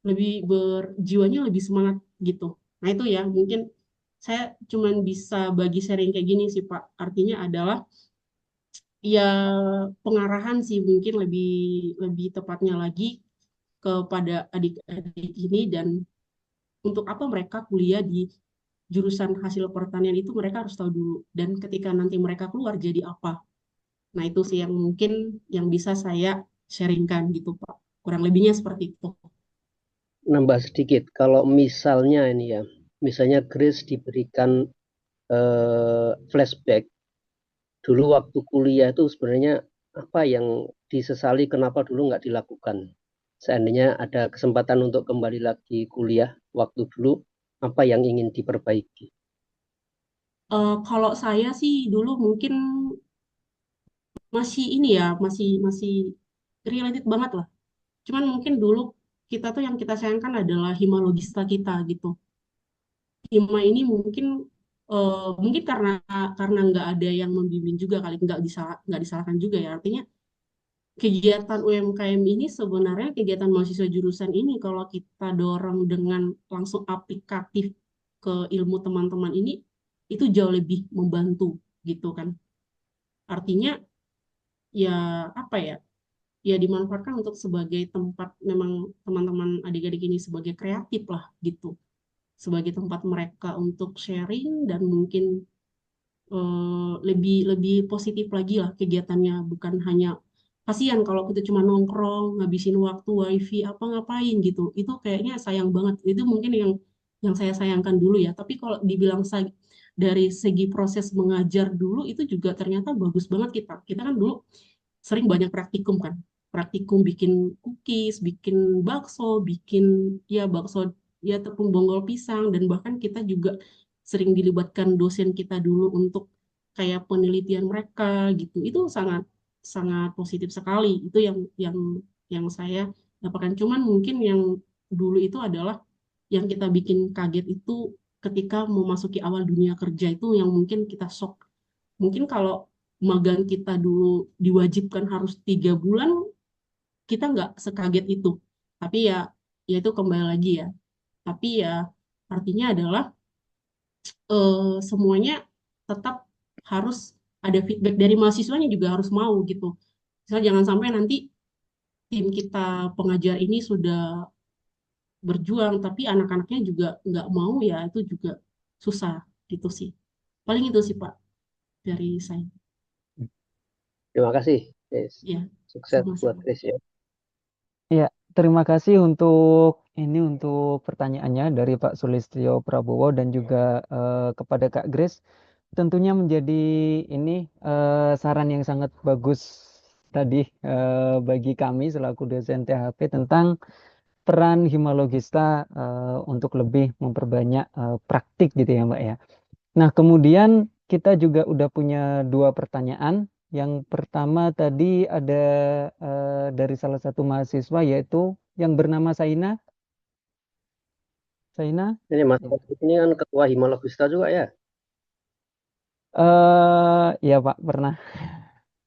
lebih berjiwanya lebih semangat gitu. Nah itu ya mungkin saya cuman bisa bagi sharing kayak gini sih Pak. Artinya adalah ya pengarahan sih mungkin lebih lebih tepatnya lagi kepada adik-adik ini dan untuk apa mereka kuliah di jurusan hasil pertanian itu mereka harus tahu dulu dan ketika nanti mereka keluar jadi apa. Nah itu sih yang mungkin yang bisa saya sharingkan gitu Pak. Kurang lebihnya seperti itu. Nambah sedikit, kalau misalnya ini ya, misalnya Grace diberikan flashback dulu waktu kuliah itu sebenarnya apa yang disesali kenapa dulu nggak dilakukan. Seandainya ada kesempatan untuk kembali lagi kuliah waktu dulu, apa yang ingin diperbaiki? Kalau saya sih dulu mungkin masih ini ya, masih masih related banget lah. Cuman mungkin dulu kita tuh yang kita sayangkan adalah himalogista kita gitu. Hima ini mungkin karena nggak ada yang membimbing juga kali nggak disalahkan juga ya. Artinya kegiatan UMKM ini sebenarnya kegiatan mahasiswa jurusan ini kalau kita dorong dengan langsung aplikatif ke ilmu teman-teman ini itu jauh lebih membantu gitu kan. Artinya ya apa ya? Ya dimanfaatkan untuk sebagai tempat memang teman-teman adik-adik ini sebagai kreatif lah gitu. Sebagai tempat mereka untuk sharing dan mungkin lebih lebih positif lagi lah kegiatannya bukan hanya kasihan kalau kita cuma nongkrong ngabisin waktu wifi apa ngapain gitu itu kayaknya sayang banget itu mungkin yang saya sayangkan dulu ya tapi kalau dibilang dari segi proses mengajar dulu itu juga ternyata bagus banget kita kan dulu sering banyak praktikum kan, praktikum bikin cookies, bikin bakso, bikin ya bakso ya tepung bonggol pisang, dan bahkan kita juga sering dilibatkan dosen kita dulu untuk kayak penelitian mereka gitu. Itu sangat sangat positif sekali. Itu yang saya dapatkan. Cuman mungkin yang dulu itu adalah yang kita bikin kaget itu ketika memasuki awal dunia kerja itu yang mungkin kita shock. Mungkin kalau magang kita dulu diwajibkan harus 3 bulan, kita nggak sekaget itu. Tapi ya itu kembali lagi ya. Tapi ya artinya adalah semuanya tetap harus ada feedback dari mahasiswanya juga harus mau gitu. Misal jangan sampai nanti tim kita pengajar ini sudah berjuang, tapi anak-anaknya juga nggak mau, ya itu juga susah gitu sih. Paling itu sih Pak dari saya. Terima kasih, Chris. Ya, Sukses buat sama-sama. Chris ya. Ya, terima kasih untuk pertanyaannya dari Pak Sulistyo Prabowo dan juga kepada Kak Grace. Tentunya menjadi ini saran yang sangat bagus tadi bagi kami selaku dosen THP tentang peran Himalogista untuk lebih memperbanyak praktik gitu ya Mbak ya. Nah, kemudian kita juga udah punya 2 pertanyaan. Yang pertama tadi ada dari salah satu mahasiswa yaitu yang bernama Saina. Saina? Ini Mas Taufik ini kan ketua Himalogista juga ya. Ya Pak, pernah.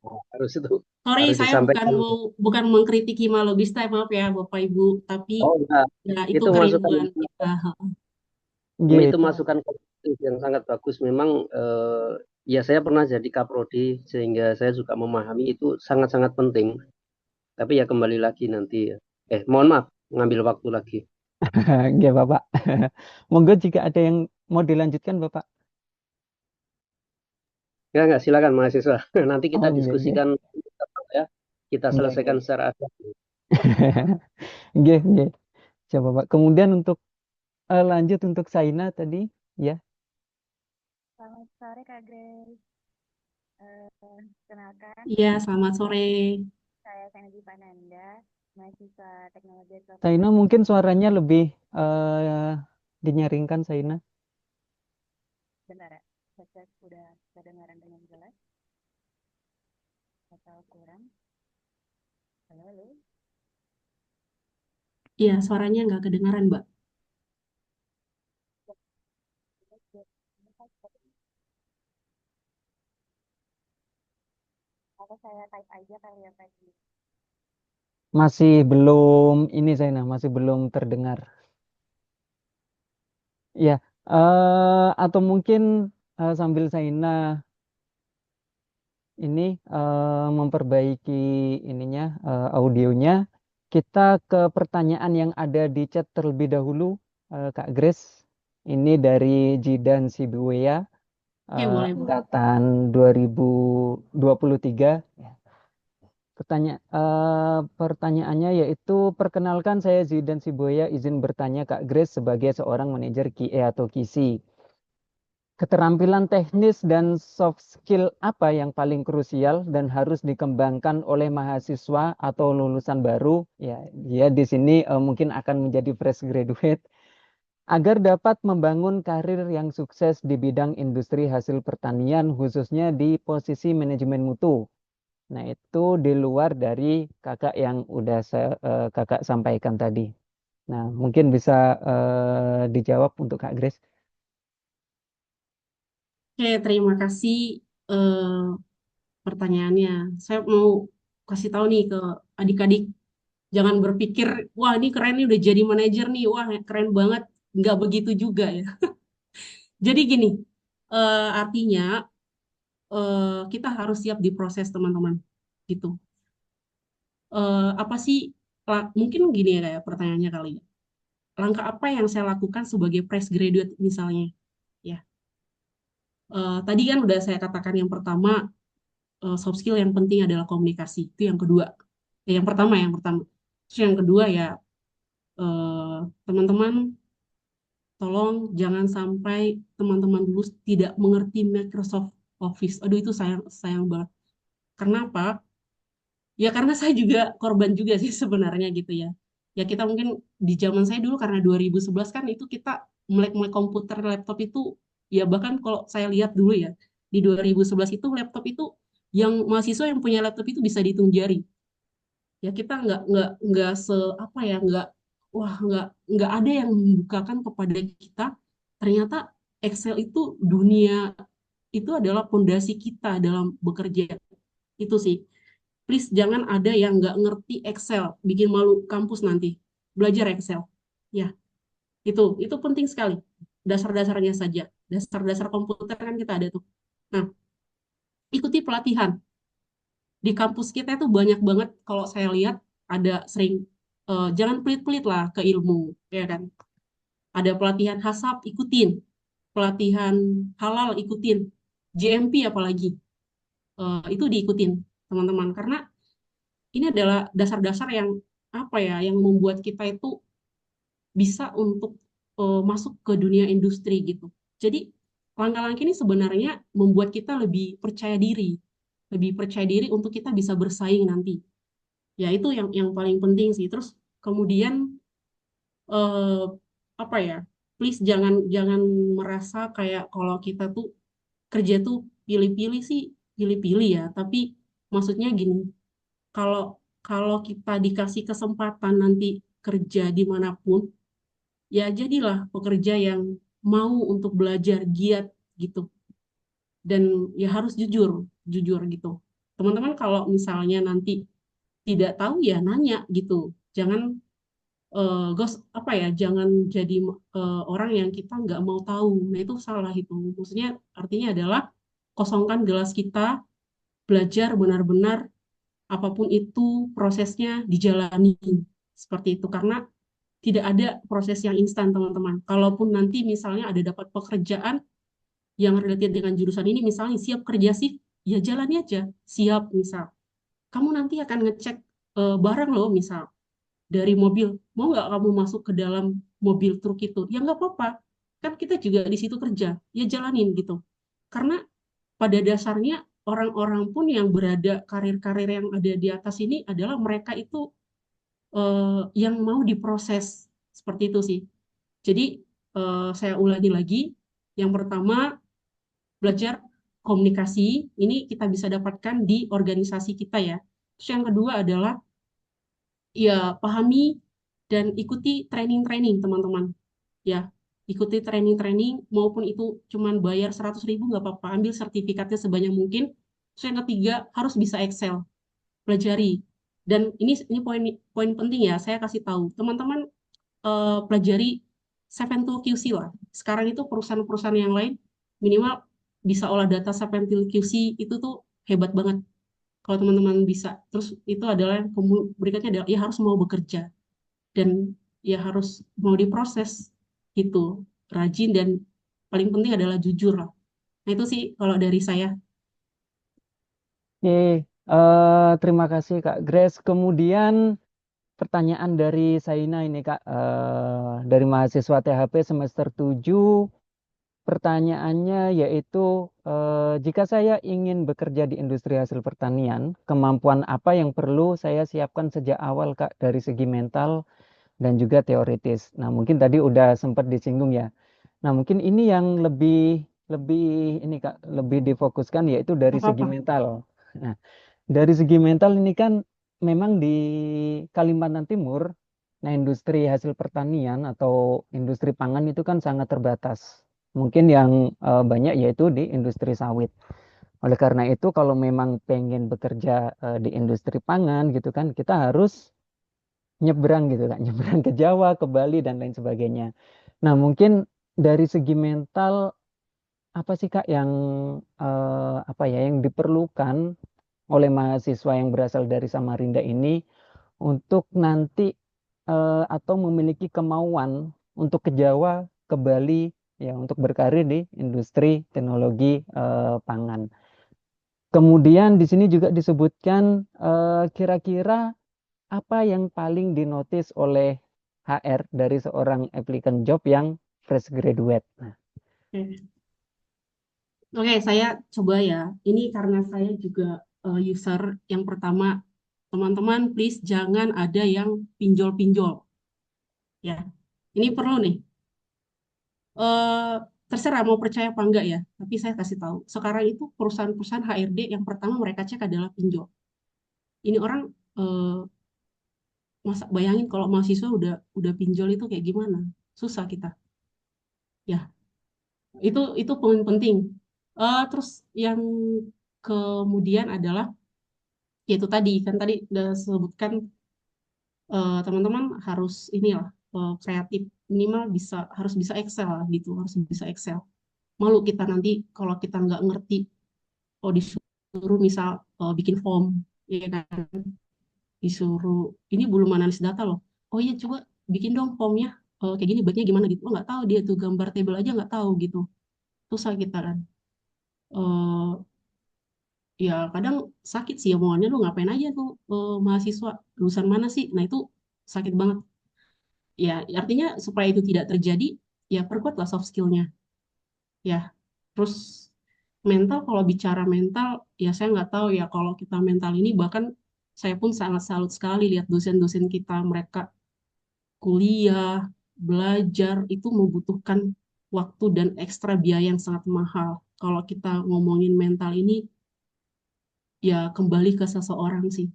Nah, harus itu Sorry, harus saya disampaikan. bukan mengkritik Himalogista, maaf ya Bapak Ibu, tapi Oh enggak, ya itu itu masukan kerinduan kita. itu Gitu. masukan konstruktif yang sangat bagus. Memang ya saya pernah jadi kaprodi sehingga saya juga memahami itu sangat-sangat penting. Tapi ya kembali lagi nanti ya. Mohon maaf ngambil waktu lagi. Ya Bapak. Monggo jika ada yang mau dilanjutkan Bapak. Enggak, silakan mahasiswa. Nanti kita Oh, iya, iya. diskusikan ya. Kita Iya, selesaikan iya. secara adil. Iya, iya. Coba Pak. Kemudian untuk lanjut untuk Saina tadi, ya. Selamat sore Kak Grace. Kenalkan, Iya, selamat sore. saya Sandy Pananda, mahasiswa teknologi Saina informasi. mungkin suaranya lebih dinyaringkan Saina. Bentar ya, saya sudah kedengaran dengan jelas atau kurang? Halo, halo. Iya, suaranya nggak kedengaran, Mbak. Atau saya type aja kali ya Kak. Masih belum ini Saina, masih belum terdengar. Ya, atau mungkin sambil Saina ini memperbaiki ininya audionya, kita ke pertanyaan yang ada di chat terlebih dahulu, Kak Grace. Ini dari Jidan Sibuwea, Oke, boleh, Bu. angkatan 2023. Pertanyaannya yaitu, perkenalkan saya Zidan Sibuwea, izin bertanya Kak Grace sebagai seorang manajer QA atau QC. Keterampilan teknis dan soft skill apa yang paling krusial dan harus dikembangkan oleh mahasiswa atau lulusan baru? Ya, dia di sini mungkin akan menjadi fresh graduate agar dapat membangun karir yang sukses di bidang industri hasil pertanian, khususnya di posisi manajemen mutu. Nah, itu di luar dari kakak yang udah kakak sampaikan tadi. Nah, mungkin bisa dijawab untuk Kak Grace. Oke, terima kasih pertanyaannya. Saya mau kasih tahu nih ke adik-adik, jangan berpikir, wah ini keren nih udah jadi manajer nih, wah keren banget. Nggak begitu juga ya. Jadi gini, artinya kita harus siap di proses teman-teman. Gitu. Apa sih, mungkin gini ya kayak pertanyaannya kali ya. Langkah apa yang saya lakukan sebagai fresh graduate misalnya? Ya, tadi kan udah saya katakan yang pertama, soft skill yang penting adalah komunikasi. Itu yang kedua. Yang pertama. Terus yang kedua ya, teman-teman tolong jangan sampai teman-teman dulu tidak mengerti Microsoft Office. Aduh, itu sayang sayang banget. Kenapa? Ya karena saya juga korban juga sih sebenarnya gitu ya. Ya kita mungkin di zaman saya dulu karena 2011 kan itu kita melek-melek komputer, laptop itu ya bahkan kalau saya lihat dulu ya di 2011 itu laptop itu yang mahasiswa yang punya laptop itu bisa dihitung jari. Ya kita nggak se apa ya nggak ada yang membukakan kepada kita ternyata Excel itu dunia itu adalah fondasi kita dalam bekerja itu sih. Please jangan ada yang nggak ngerti Excel, bikin malu kampus nanti. Belajar Excel. Ya, itu penting sekali. Dasar-dasarnya saja. Dasar-dasar komputer kan kita ada tuh. Nah, ikuti pelatihan. Di kampus kita itu banyak banget kalau saya lihat ada sering jangan pelit-pelit lah ke ilmu, ya kan. Ada pelatihan HACCP ikutin, pelatihan halal ikutin, JMP apalagi itu diikutin teman-teman karena ini adalah dasar-dasar yang apa ya yang membuat kita itu bisa untuk masuk ke dunia industri gitu. Jadi langkah-langkah ini sebenarnya membuat kita lebih percaya diri untuk kita bisa bersaing nanti. Ya itu yang paling penting sih. Terus kemudian eh, apa ya? Please jangan jangan merasa kayak kalau kita tuh kerja tuh pilih-pilih sih, pilih-pilih ya. Tapi maksudnya gini, kalau kalau kita dikasih kesempatan nanti kerja dimanapun, ya jadilah pekerja yang mau untuk belajar giat gitu. Dan ya harus jujur, jujur gitu. Teman-teman kalau misalnya nanti tidak tahu ya nanya gitu. Jangan apa ya, jangan jadi orang yang kita nggak mau tahu. Nah itu salah itu. Maksudnya artinya adalah kosongkan gelas kita, belajar benar-benar apapun itu prosesnya dijalani seperti itu karena tidak ada proses yang instan teman-teman. Kalaupun nanti misalnya ada dapat pekerjaan yang related dengan jurusan ini, misalnya siap kerja sih, ya jalani aja. Siap misal. Kamu nanti akan ngecek barang loh misal dari mobil. Mau nggak kamu masuk ke dalam mobil truk itu? Ya nggak apa-apa. Kan kita juga di situ kerja. Ya jalanin gitu. Karena pada dasarnya orang-orang pun yang berada karir-karir yang ada di atas ini adalah mereka itu yang mau diproses seperti itu sih. Jadi saya ulangi lagi, yang pertama belajar komunikasi ini kita bisa dapatkan di organisasi kita ya. Terus yang kedua adalah ya pahami dan ikuti training-training teman-teman. Ya, ikuti training-training maupun itu cuman bayar 100.000 nggak apa-apa, ambil sertifikatnya sebanyak mungkin. Terus yang ketiga harus bisa Excel, pelajari. Dan ini poin poin penting ya, saya kasih tahu teman-teman pelajari 7 QC lah. Sekarang itu perusahaan-perusahaan yang lain minimal bisa olah data 7 QC itu tuh hebat banget. Kalau teman-teman bisa, terus itu adalah yang berikutnya adalah ya harus mau bekerja dan ya harus mau diproses gitu, rajin dan paling penting adalah jujur lah. Nah itu sih kalau dari saya. Oke, terima kasih Kak Grace. Kemudian pertanyaan dari Saina ini Kak, dari mahasiswa THP semester 7. Pertanyaannya yaitu, jika saya ingin bekerja di industri hasil pertanian, kemampuan apa yang perlu saya siapkan sejak awal Kak dari segi mental dan juga teoritis. Nah, mungkin tadi udah sempat disinggung ya. Nah, mungkin ini yang lebih lebih ini Kak, lebih difokuskan yaitu dari segi Apa-apa. mental. Nah, dari segi mental ini kan memang di Kalimantan Timur, nah industri hasil pertanian atau industri pangan itu kan sangat terbatas. Mungkin yang banyak yaitu di industri sawit. Oleh karena itu kalau memang pengen bekerja di industri pangan gitu kan, kita harus nyebrang gitu kan, nyebrang ke Jawa, ke Bali dan lain sebagainya. Nah, mungkin dari segi mental apa sih Kak yang apa ya yang diperlukan oleh mahasiswa yang berasal dari Samarinda ini untuk nanti atau memiliki kemauan untuk ke Jawa, ke Bali ya untuk berkarir di industri teknologi pangan. Kemudian di sini juga disebutkan kira-kira apa yang paling dinotis oleh HR dari seorang applicant job yang fresh graduate. Nah, Oke, saya coba ya. Ini karena saya juga user yang pertama, teman-teman please jangan ada yang pinjol-pinjol. Ya, ini perlu nih. Eh, terserah mau percaya apa enggak ya, tapi saya kasih tahu. Sekarang itu perusahaan-perusahaan HRD yang pertama mereka cek adalah pinjol. Ini orang masa bayangin kalau mahasiswa udah pinjol itu kayak gimana? Susah kita. Ya, itu poin penting. Terus yang kemudian adalah yaitu tadi kan tadi udah sebutkan teman-teman harus inilah kreatif, minimal harus bisa Excel lah gitu, harus bisa Excel. Malu kita nanti kalau kita nggak ngerti, disuruh misal bikin form, ya kan, disuruh ini belum analis data loh, oh iya coba bikin dong formnya kayak gini, baiknya gimana gitu, nggak tahu dia tuh gambar table aja nggak tahu gitu, susah kita kan. Eh, ya kadang sakit sih omongannya, lu ngapain aja tuh mahasiswa lulusan mana sih, nah itu sakit banget. Ya artinya supaya itu tidak terjadi, ya perkuatlah soft skill-nya ya. Terus mental, kalau bicara mental ya saya nggak tahu ya, kalau kita mental ini bahkan saya pun sangat salut sekali lihat dosen-dosen kita, mereka kuliah belajar itu membutuhkan waktu dan ekstra biaya yang sangat mahal. Kalau kita ngomongin mental ini ya kembali ke seseorang sih.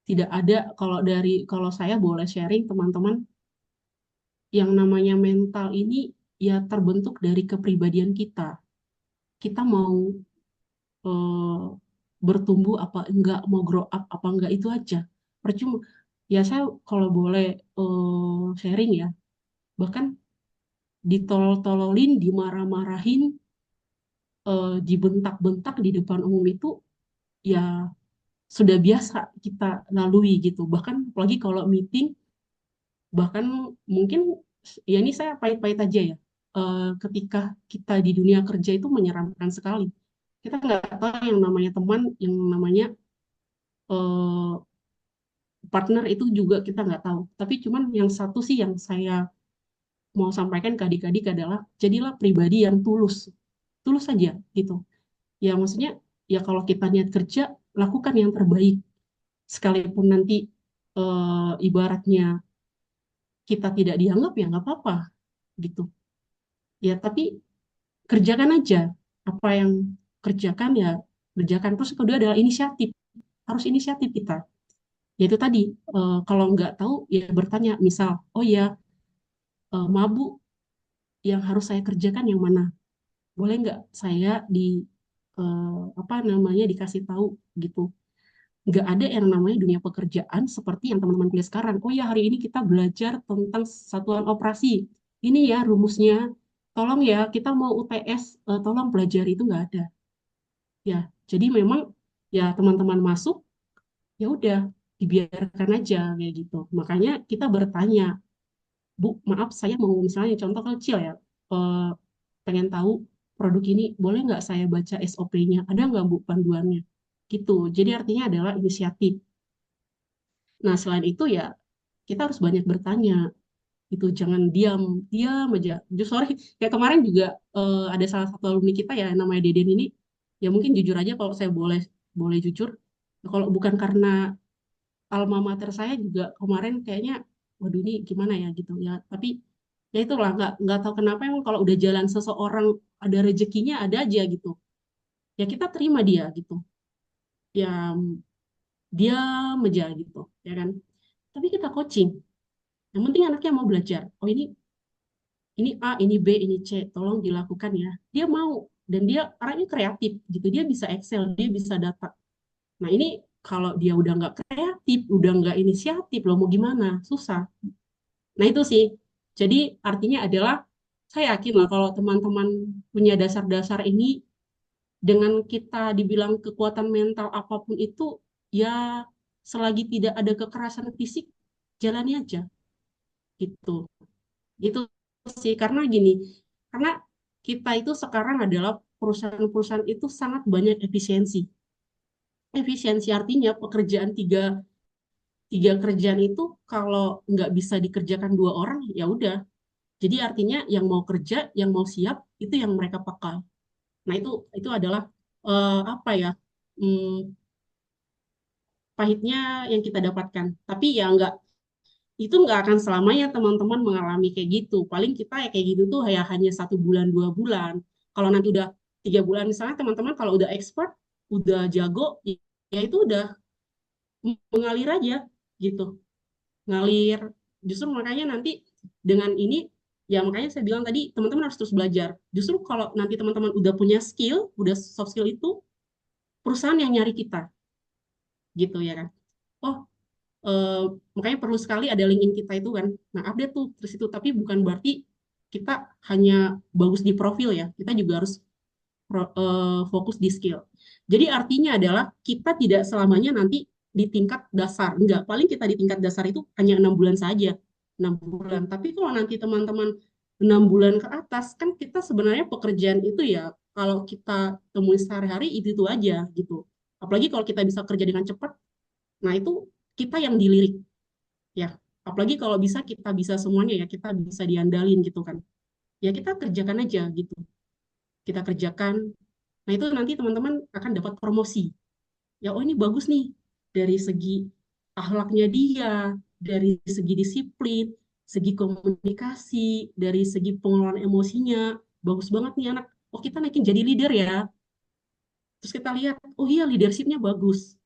Tidak ada, kalau saya boleh sharing teman-teman, yang namanya mental ini ya terbentuk dari kepribadian kita. Kita mau eh, bertumbuh apa enggak, mau grow up apa enggak, itu aja. Percuma. Ya saya kalau boleh sharing ya, bahkan ditolol-tololin, dimarah-marahin, dibentak-bentak di depan umum itu ya sudah biasa kita lalui gitu. Bahkan apalagi kalau meeting, bahkan mungkin ya ini saya pahit-pahit aja ya. Ketika kita di dunia kerja itu menyeramkan sekali. Kita nggak tahu yang namanya teman, yang namanya eh, partner itu juga kita nggak tahu. Tapi cuman yang satu sih yang saya mau sampaikan ke adik-adik adalah jadilah pribadi yang tulus, tulus saja gitu. Ya maksudnya ya kalau kita niat kerja, lakukan yang terbaik. Sekalipun nanti ibaratnya kita tidak dianggap ya nggak apa-apa gitu. Ya tapi kerjakan aja apa yang kerjakan ya, kerjakan. Terus kedua adalah inisiatif, harus inisiatif kita. Yaitu tadi kalau nggak tahu ya bertanya, misal oh ya maaf Bu, yang harus saya kerjakan yang mana, boleh nggak saya apa namanya dikasih tahu gitu. Nggak ada yang namanya dunia pekerjaan seperti yang teman-teman kuliah sekarang, oh ya hari ini kita belajar tentang satuan operasi, ini ya rumusnya, tolong ya kita mau UTS, tolong pelajari, itu nggak ada ya. Jadi memang ya teman-teman masuk ya udah dibiarkan aja kayak gitu. Makanya kita bertanya, Bu, maaf saya mau misalnya contoh kecil ya, eh, pengen tahu produk ini, boleh nggak saya baca SOP-nya? Ada nggak Bu panduannya? Gitu. Jadi artinya adalah inisiatif. Nah, selain itu ya kita harus banyak bertanya. Itu jangan diam, diam aja. Just sorry, kayak kemarin juga ada salah satu alumni kita ya namanya Deden ini. Ya mungkin jujur aja kalau saya boleh boleh jujur, kalau bukan karena alma mater saya juga kemarin kayaknya waduh ini gimana ya gitu ya, tapi ya itulah nggak tahu kenapa emang kalau udah jalan seseorang ada rezekinya ada aja gitu, ya kita terima dia gitu, ya dia aja gitu ya kan. Tapi kita coaching, yang penting anaknya mau belajar, oh ini A, ini B, ini C, tolong dilakukan ya, dia mau, dan dia orangnya kreatif gitu, dia bisa Excel, dia bisa data. Nah ini kalau dia udah nggak kreatif, udah nggak inisiatif, lo mau gimana, susah. Nah itu sih. Jadi artinya adalah saya yakin lah kalau teman-teman punya dasar-dasar ini, dengan kita dibilang kekuatan mental apapun itu, ya selagi tidak ada kekerasan fisik, jalani aja gitu. Itu sih karena gini, karena kita itu sekarang adalah perusahaan-perusahaan itu sangat banyak efisiensi. Efisiensi artinya pekerjaan tiga kerjaan itu kalau nggak bisa dikerjakan dua orang, ya udah Jadi artinya yang mau kerja, yang mau siap, itu yang mereka pakai. Nah, itu adalah apa ya? hmm, Pahitnya yang kita dapatkan. Tapi ya itu nggak akan selamanya teman-teman mengalami kayak gitu. Paling kita ya kayak gitu tuh ya hanya 1 bulan 2 bulan. Kalau nanti udah 3 bulan misalnya teman-teman kalau udah expert, udah jago, ya itu udah mengalir aja gitu, ngalir. Justru makanya nanti dengan ini ya makanya saya bilang tadi teman-teman harus terus belajar. Justru kalau nanti teman-teman udah punya skill, udah soft skill itu perusahaan yang nyari kita gitu ya kan. Oh, eh, makanya perlu sekali ada LinkedIn kita itu kan. Nah, update tuh terus itu, tapi bukan berarti kita hanya bagus di profil ya. Kita juga harus fokus di skill. Jadi artinya adalah kita tidak selamanya nanti di tingkat dasar. Enggak, paling kita di tingkat dasar itu hanya 6 bulan saja. 6 bulan. Tapi kalau nanti teman-teman 6 bulan ke atas, kan kita sebenarnya pekerjaan itu ya, kalau kita temui sehari-hari itu aja gitu. Apalagi kalau kita bisa kerja dengan cepat, nah itu kita yang dilirik ya. Apalagi kalau bisa kita bisa semuanya ya, kita bisa diandalin gitu kan. Ya kita kerjakan aja gitu. Kita kerjakan. Nah, itu nanti teman-teman akan dapat promosi. Ya, oh ini bagus nih dari segi akhlaknya dia, dari segi disiplin, segi komunikasi, dari segi pengelolaan emosinya, bagus banget nih anak. Oh, kita naikin jadi leader ya. Terus kita lihat, oh iya leadershipnya bagus,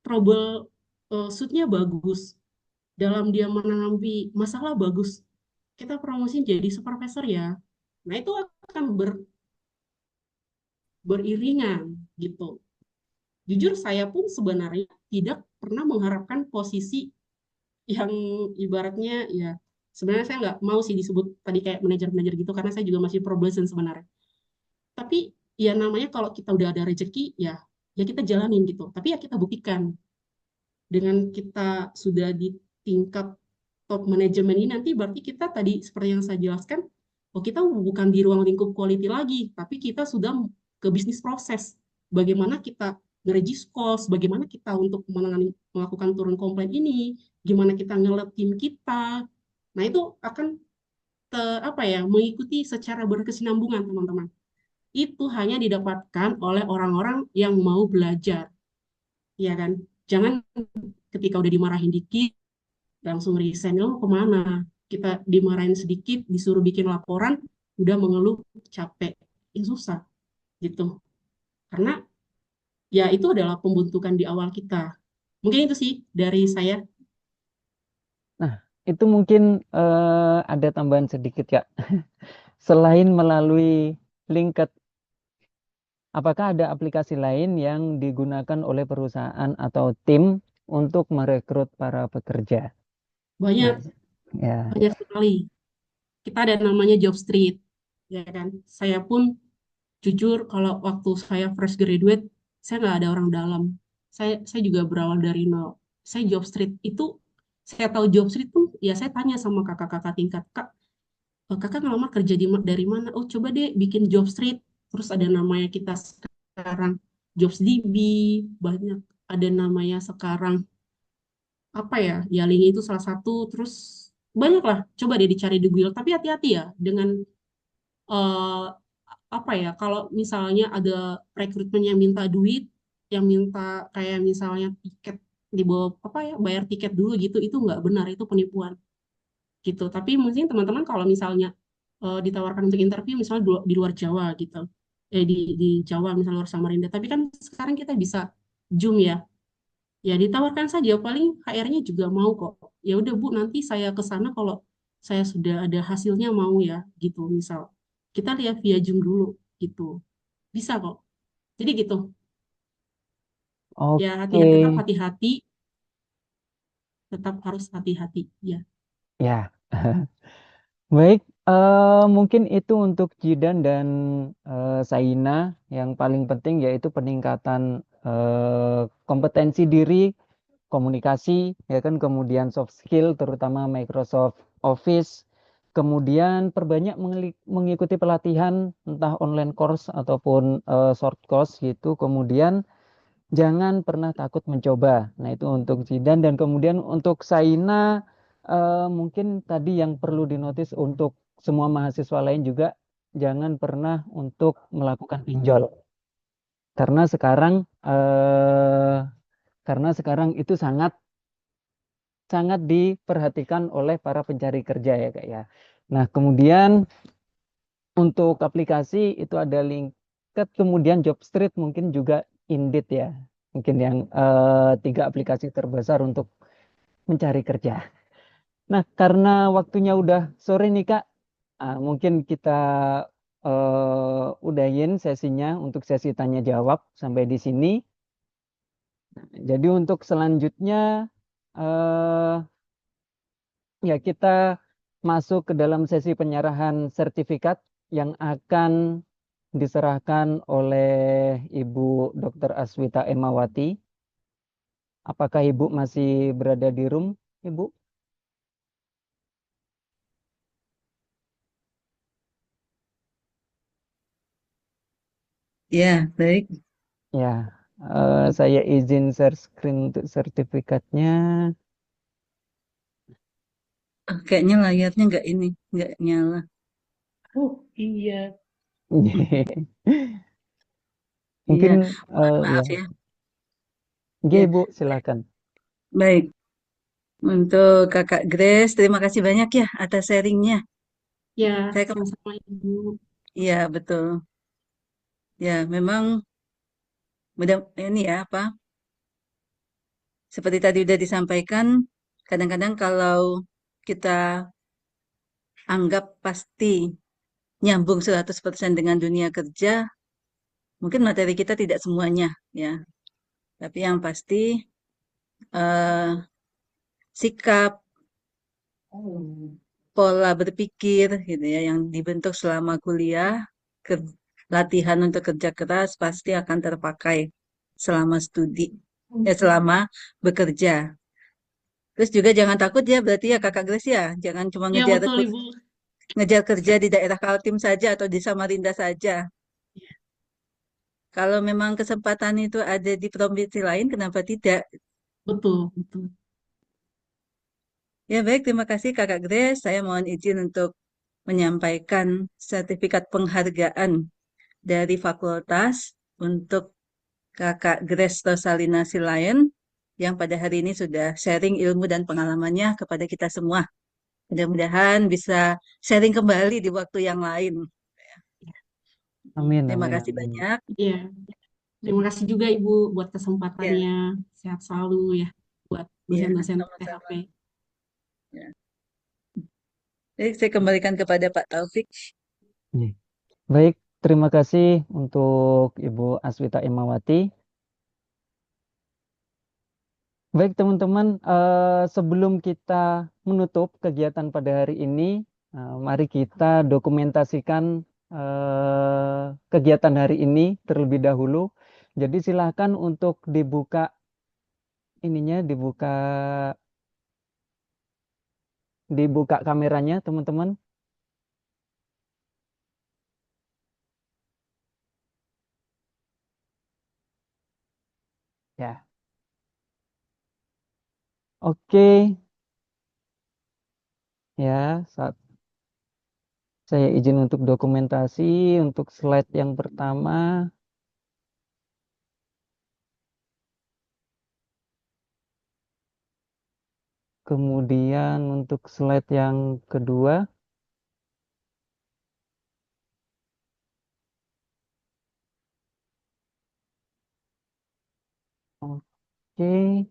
trouble shoot-nya bagus, dalam dia menanggapi masalah bagus. Kita promosi jadi supervisor ya. Nah, itu akan beriringan gitu. Jujur saya pun sebenarnya tidak pernah mengharapkan posisi yang ibaratnya ya sebenarnya saya nggak mau sih disebut tadi kayak manajer-manajer gitu karena saya juga masih probation sebenarnya. Tapi ya namanya kalau kita udah ada rezeki ya ya kita jalanin gitu. Tapi ya kita buktikan dengan kita sudah di tingkat top manajemen ini nanti berarti kita tadi seperti yang saya jelaskan, oh kita bukan di ruang lingkup quality lagi, tapi kita sudah ke bisnis proses. Bagaimana kita nge-regis cost, bagaimana kita untuk melakukan turun komplain ini, gimana kita nge-lead tim kita. Nah, itu akan apa ya, mengikuti secara berkesinambungan, teman-teman. Itu hanya didapatkan oleh orang-orang yang mau belajar, ya kan? Jangan ketika udah dimarahin dikit, langsung resign, lo mau kemana? Kita dimarahin sedikit, disuruh bikin laporan, udah mengeluh capek. Ya susah, gitu. Karena ya itu adalah pembentukan di awal kita. Mungkin itu sih dari saya. Nah, itu mungkin ada tambahan sedikit, Kak. Selain melalui LinkedIn, apakah ada aplikasi lain yang digunakan oleh perusahaan atau tim untuk merekrut para pekerja? Banyak, Nah, ya. banyak sekali. Kita ada namanya job street, ya kan? Saya pun jujur kalau waktu saya fresh graduate, saya nggak ada orang dalam. Saya juga berawal dari nol. Saya job street itu, saya tahu job street tuh, ya saya tanya sama kakak-kakak tingkat, Kak, kakak ngelamar kerja dari mana? Oh, coba deh bikin job street. Terus ada namanya kita sekarang JobsDB, banyak ada namanya sekarang apa ya? Ya link itu salah satu. Terus banyak lah. Coba deh dicari di Google. Tapi hati-hati ya dengan eh, apa ya? Kalau misalnya ada rekrutmen yang minta duit, yang minta kayak misalnya tiket di bawah apa ya? Bayar tiket dulu gitu, itu nggak benar. Itu penipuan gitu. Tapi mungkin teman-teman kalau misalnya ditawarkan untuk interview misalnya di luar Jawa gitu, di Jawa misalnya luar Samarinda. Tapi kan sekarang kita bisa Zoom ya, ya ditawarkan saja. Paling HR-nya juga mau kok. Ya udah Bu, nanti saya ke sana kalau saya sudah ada hasilnya mau ya gitu. Misal kita lihat via Zoom dulu gitu, bisa kok. Jadi gitu. Ya Oke, hati-hati, tetap harus hati-hati ya. ya. Baik, mungkin itu untuk Jidan dan Saina. Yang paling penting yaitu peningkatan kompetensi diri, komunikasi, ya kan, kemudian soft skill, terutama Microsoft Office. Kemudian perbanyak mengikuti pelatihan, entah online course ataupun short course gitu. Kemudian jangan pernah takut mencoba. Nah, itu untuk Jidan. Dan kemudian untuk Saina, mungkin tadi yang perlu dinotis untuk semua mahasiswa lain juga jangan pernah untuk melakukan pinjol. Karena sekarang itu sangat diperhatikan oleh para pencari kerja ya Kak ya. Nah, kemudian untuk aplikasi itu ada Linked, kemudian Jobstreet, mungkin juga Indeed ya. Mungkin yang 3 aplikasi terbesar untuk mencari kerja. Nah, karena waktunya udah sore nih Kak, mungkin kita udahin sesinya untuk sesi tanya jawab sampai di sini. Jadi untuk selanjutnya eh, ya kita masuk ke dalam sesi penyerahan sertifikat yang akan diserahkan oleh Ibu Dr. Aswita Emawati. Apakah Ibu masih berada di room, Ibu? Ya, baik. Ya, saya izin share screen untuk sertifikatnya. Kayaknya layarnya nggak nyala. Oh iya. Mungkin Iya, ya, maaf ya. Oke, Ya, Ibu, silakan. baik. Untuk Kakak Grace, terima kasih banyak ya atas sharingnya. Ya, Saya sama-sama Ibu. Iya, betul. Ya, memang mudah ini ya apa? Seperti tadi udah disampaikan, kadang-kadang kalau kita anggap pasti nyambung 100% dengan dunia kerja, mungkin materi kita tidak semuanya ya. Tapi yang pasti eh, sikap, pola berpikir gitu ya yang dibentuk selama kuliah, latihan untuk kerja keras pasti akan terpakai selama studi, selama bekerja. Terus juga jangan takut ya, berarti ya Kakak Grace ya, jangan cuma Ya, betul Ibu. ngejar kerja di daerah Kaltim saja atau di Samarinda saja. Kalau memang kesempatan itu ada di provinsi lain, kenapa tidak? Betul, betul. Ya baik, terima kasih Kakak Grace. Saya mohon izin untuk menyampaikan sertifikat penghargaan dari fakultas untuk Kakak Grace Rosalina Silayan yang pada hari ini sudah sharing ilmu dan pengalamannya kepada kita semua. Mudah-mudahan bisa sharing kembali di waktu yang lain. Amin, Terima amin, kasih amin. banyak. Ya, terima kasih juga Ibu buat Ya, kesempatannya. Sehat selalu ya buat ya, dosen-dosen THP. sama-sama. Ya. Jadi saya kembalikan kepada Pak Taufik. Iya. Baik, terima kasih untuk Ibu Aswita Emawati. Baik teman-teman, sebelum kita menutup kegiatan pada hari ini, mari kita dokumentasikan kegiatan hari ini terlebih dahulu. Jadi silahkan untuk dibuka ininya, dibuka kameranya teman-teman. Ya, oke. Ya, saat saya izin untuk dokumentasi untuk slide yang pertama. Kemudian untuk slide yang kedua. Oke.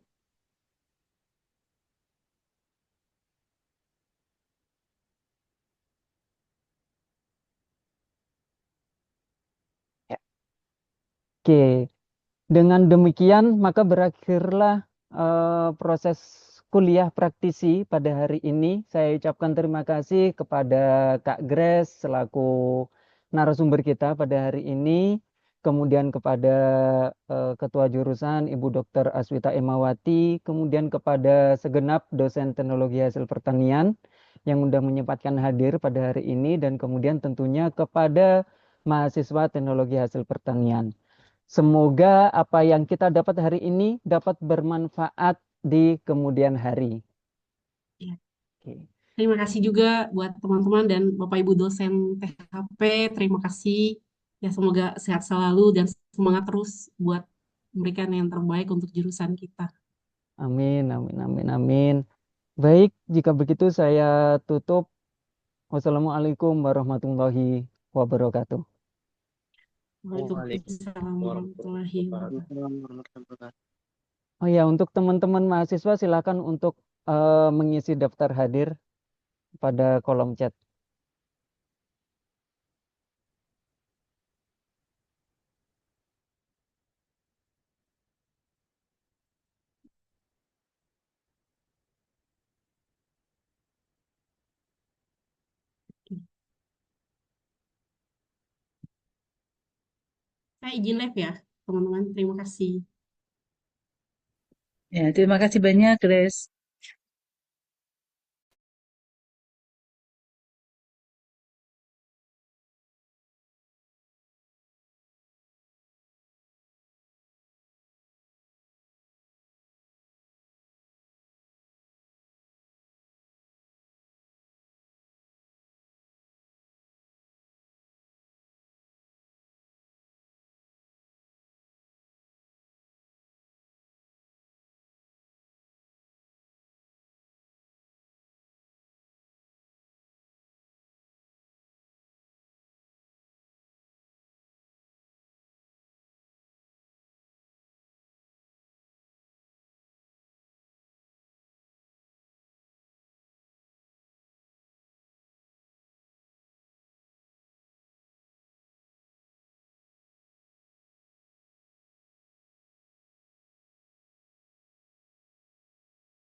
Ya. Oke. Dengan demikian, maka berakhirlah proses kuliah praktisi pada hari ini. Saya ucapkan terima kasih kepada Kak Grace selaku narasumber kita pada hari ini. Kemudian kepada Ketua Jurusan Ibu Dr. Aswita Emawati. Kemudian kepada segenap dosen teknologi hasil pertanian yang sudah menyempatkan hadir pada hari ini. Dan kemudian tentunya kepada mahasiswa teknologi hasil pertanian. Semoga apa yang kita dapat hari ini dapat bermanfaat di kemudian hari. Ya. Oke. Terima kasih juga buat teman-teman dan Bapak Ibu dosen THP. Terima kasih. Ya, semoga sehat selalu dan semangat terus buat memberikan yang terbaik untuk jurusan kita. Amin, amin, amin, amin. Baik, jika begitu saya tutup. Wassalamualaikum warahmatullahi wabarakatuh. Waalaikumsalam warahmatullahi wabarakatuh. Oh ya, untuk teman-teman mahasiswa silakan untuk mengisi daftar hadir pada kolom chat. Saya izin live ya, teman-teman. Terima kasih. Ya, terima kasih banyak, Grace.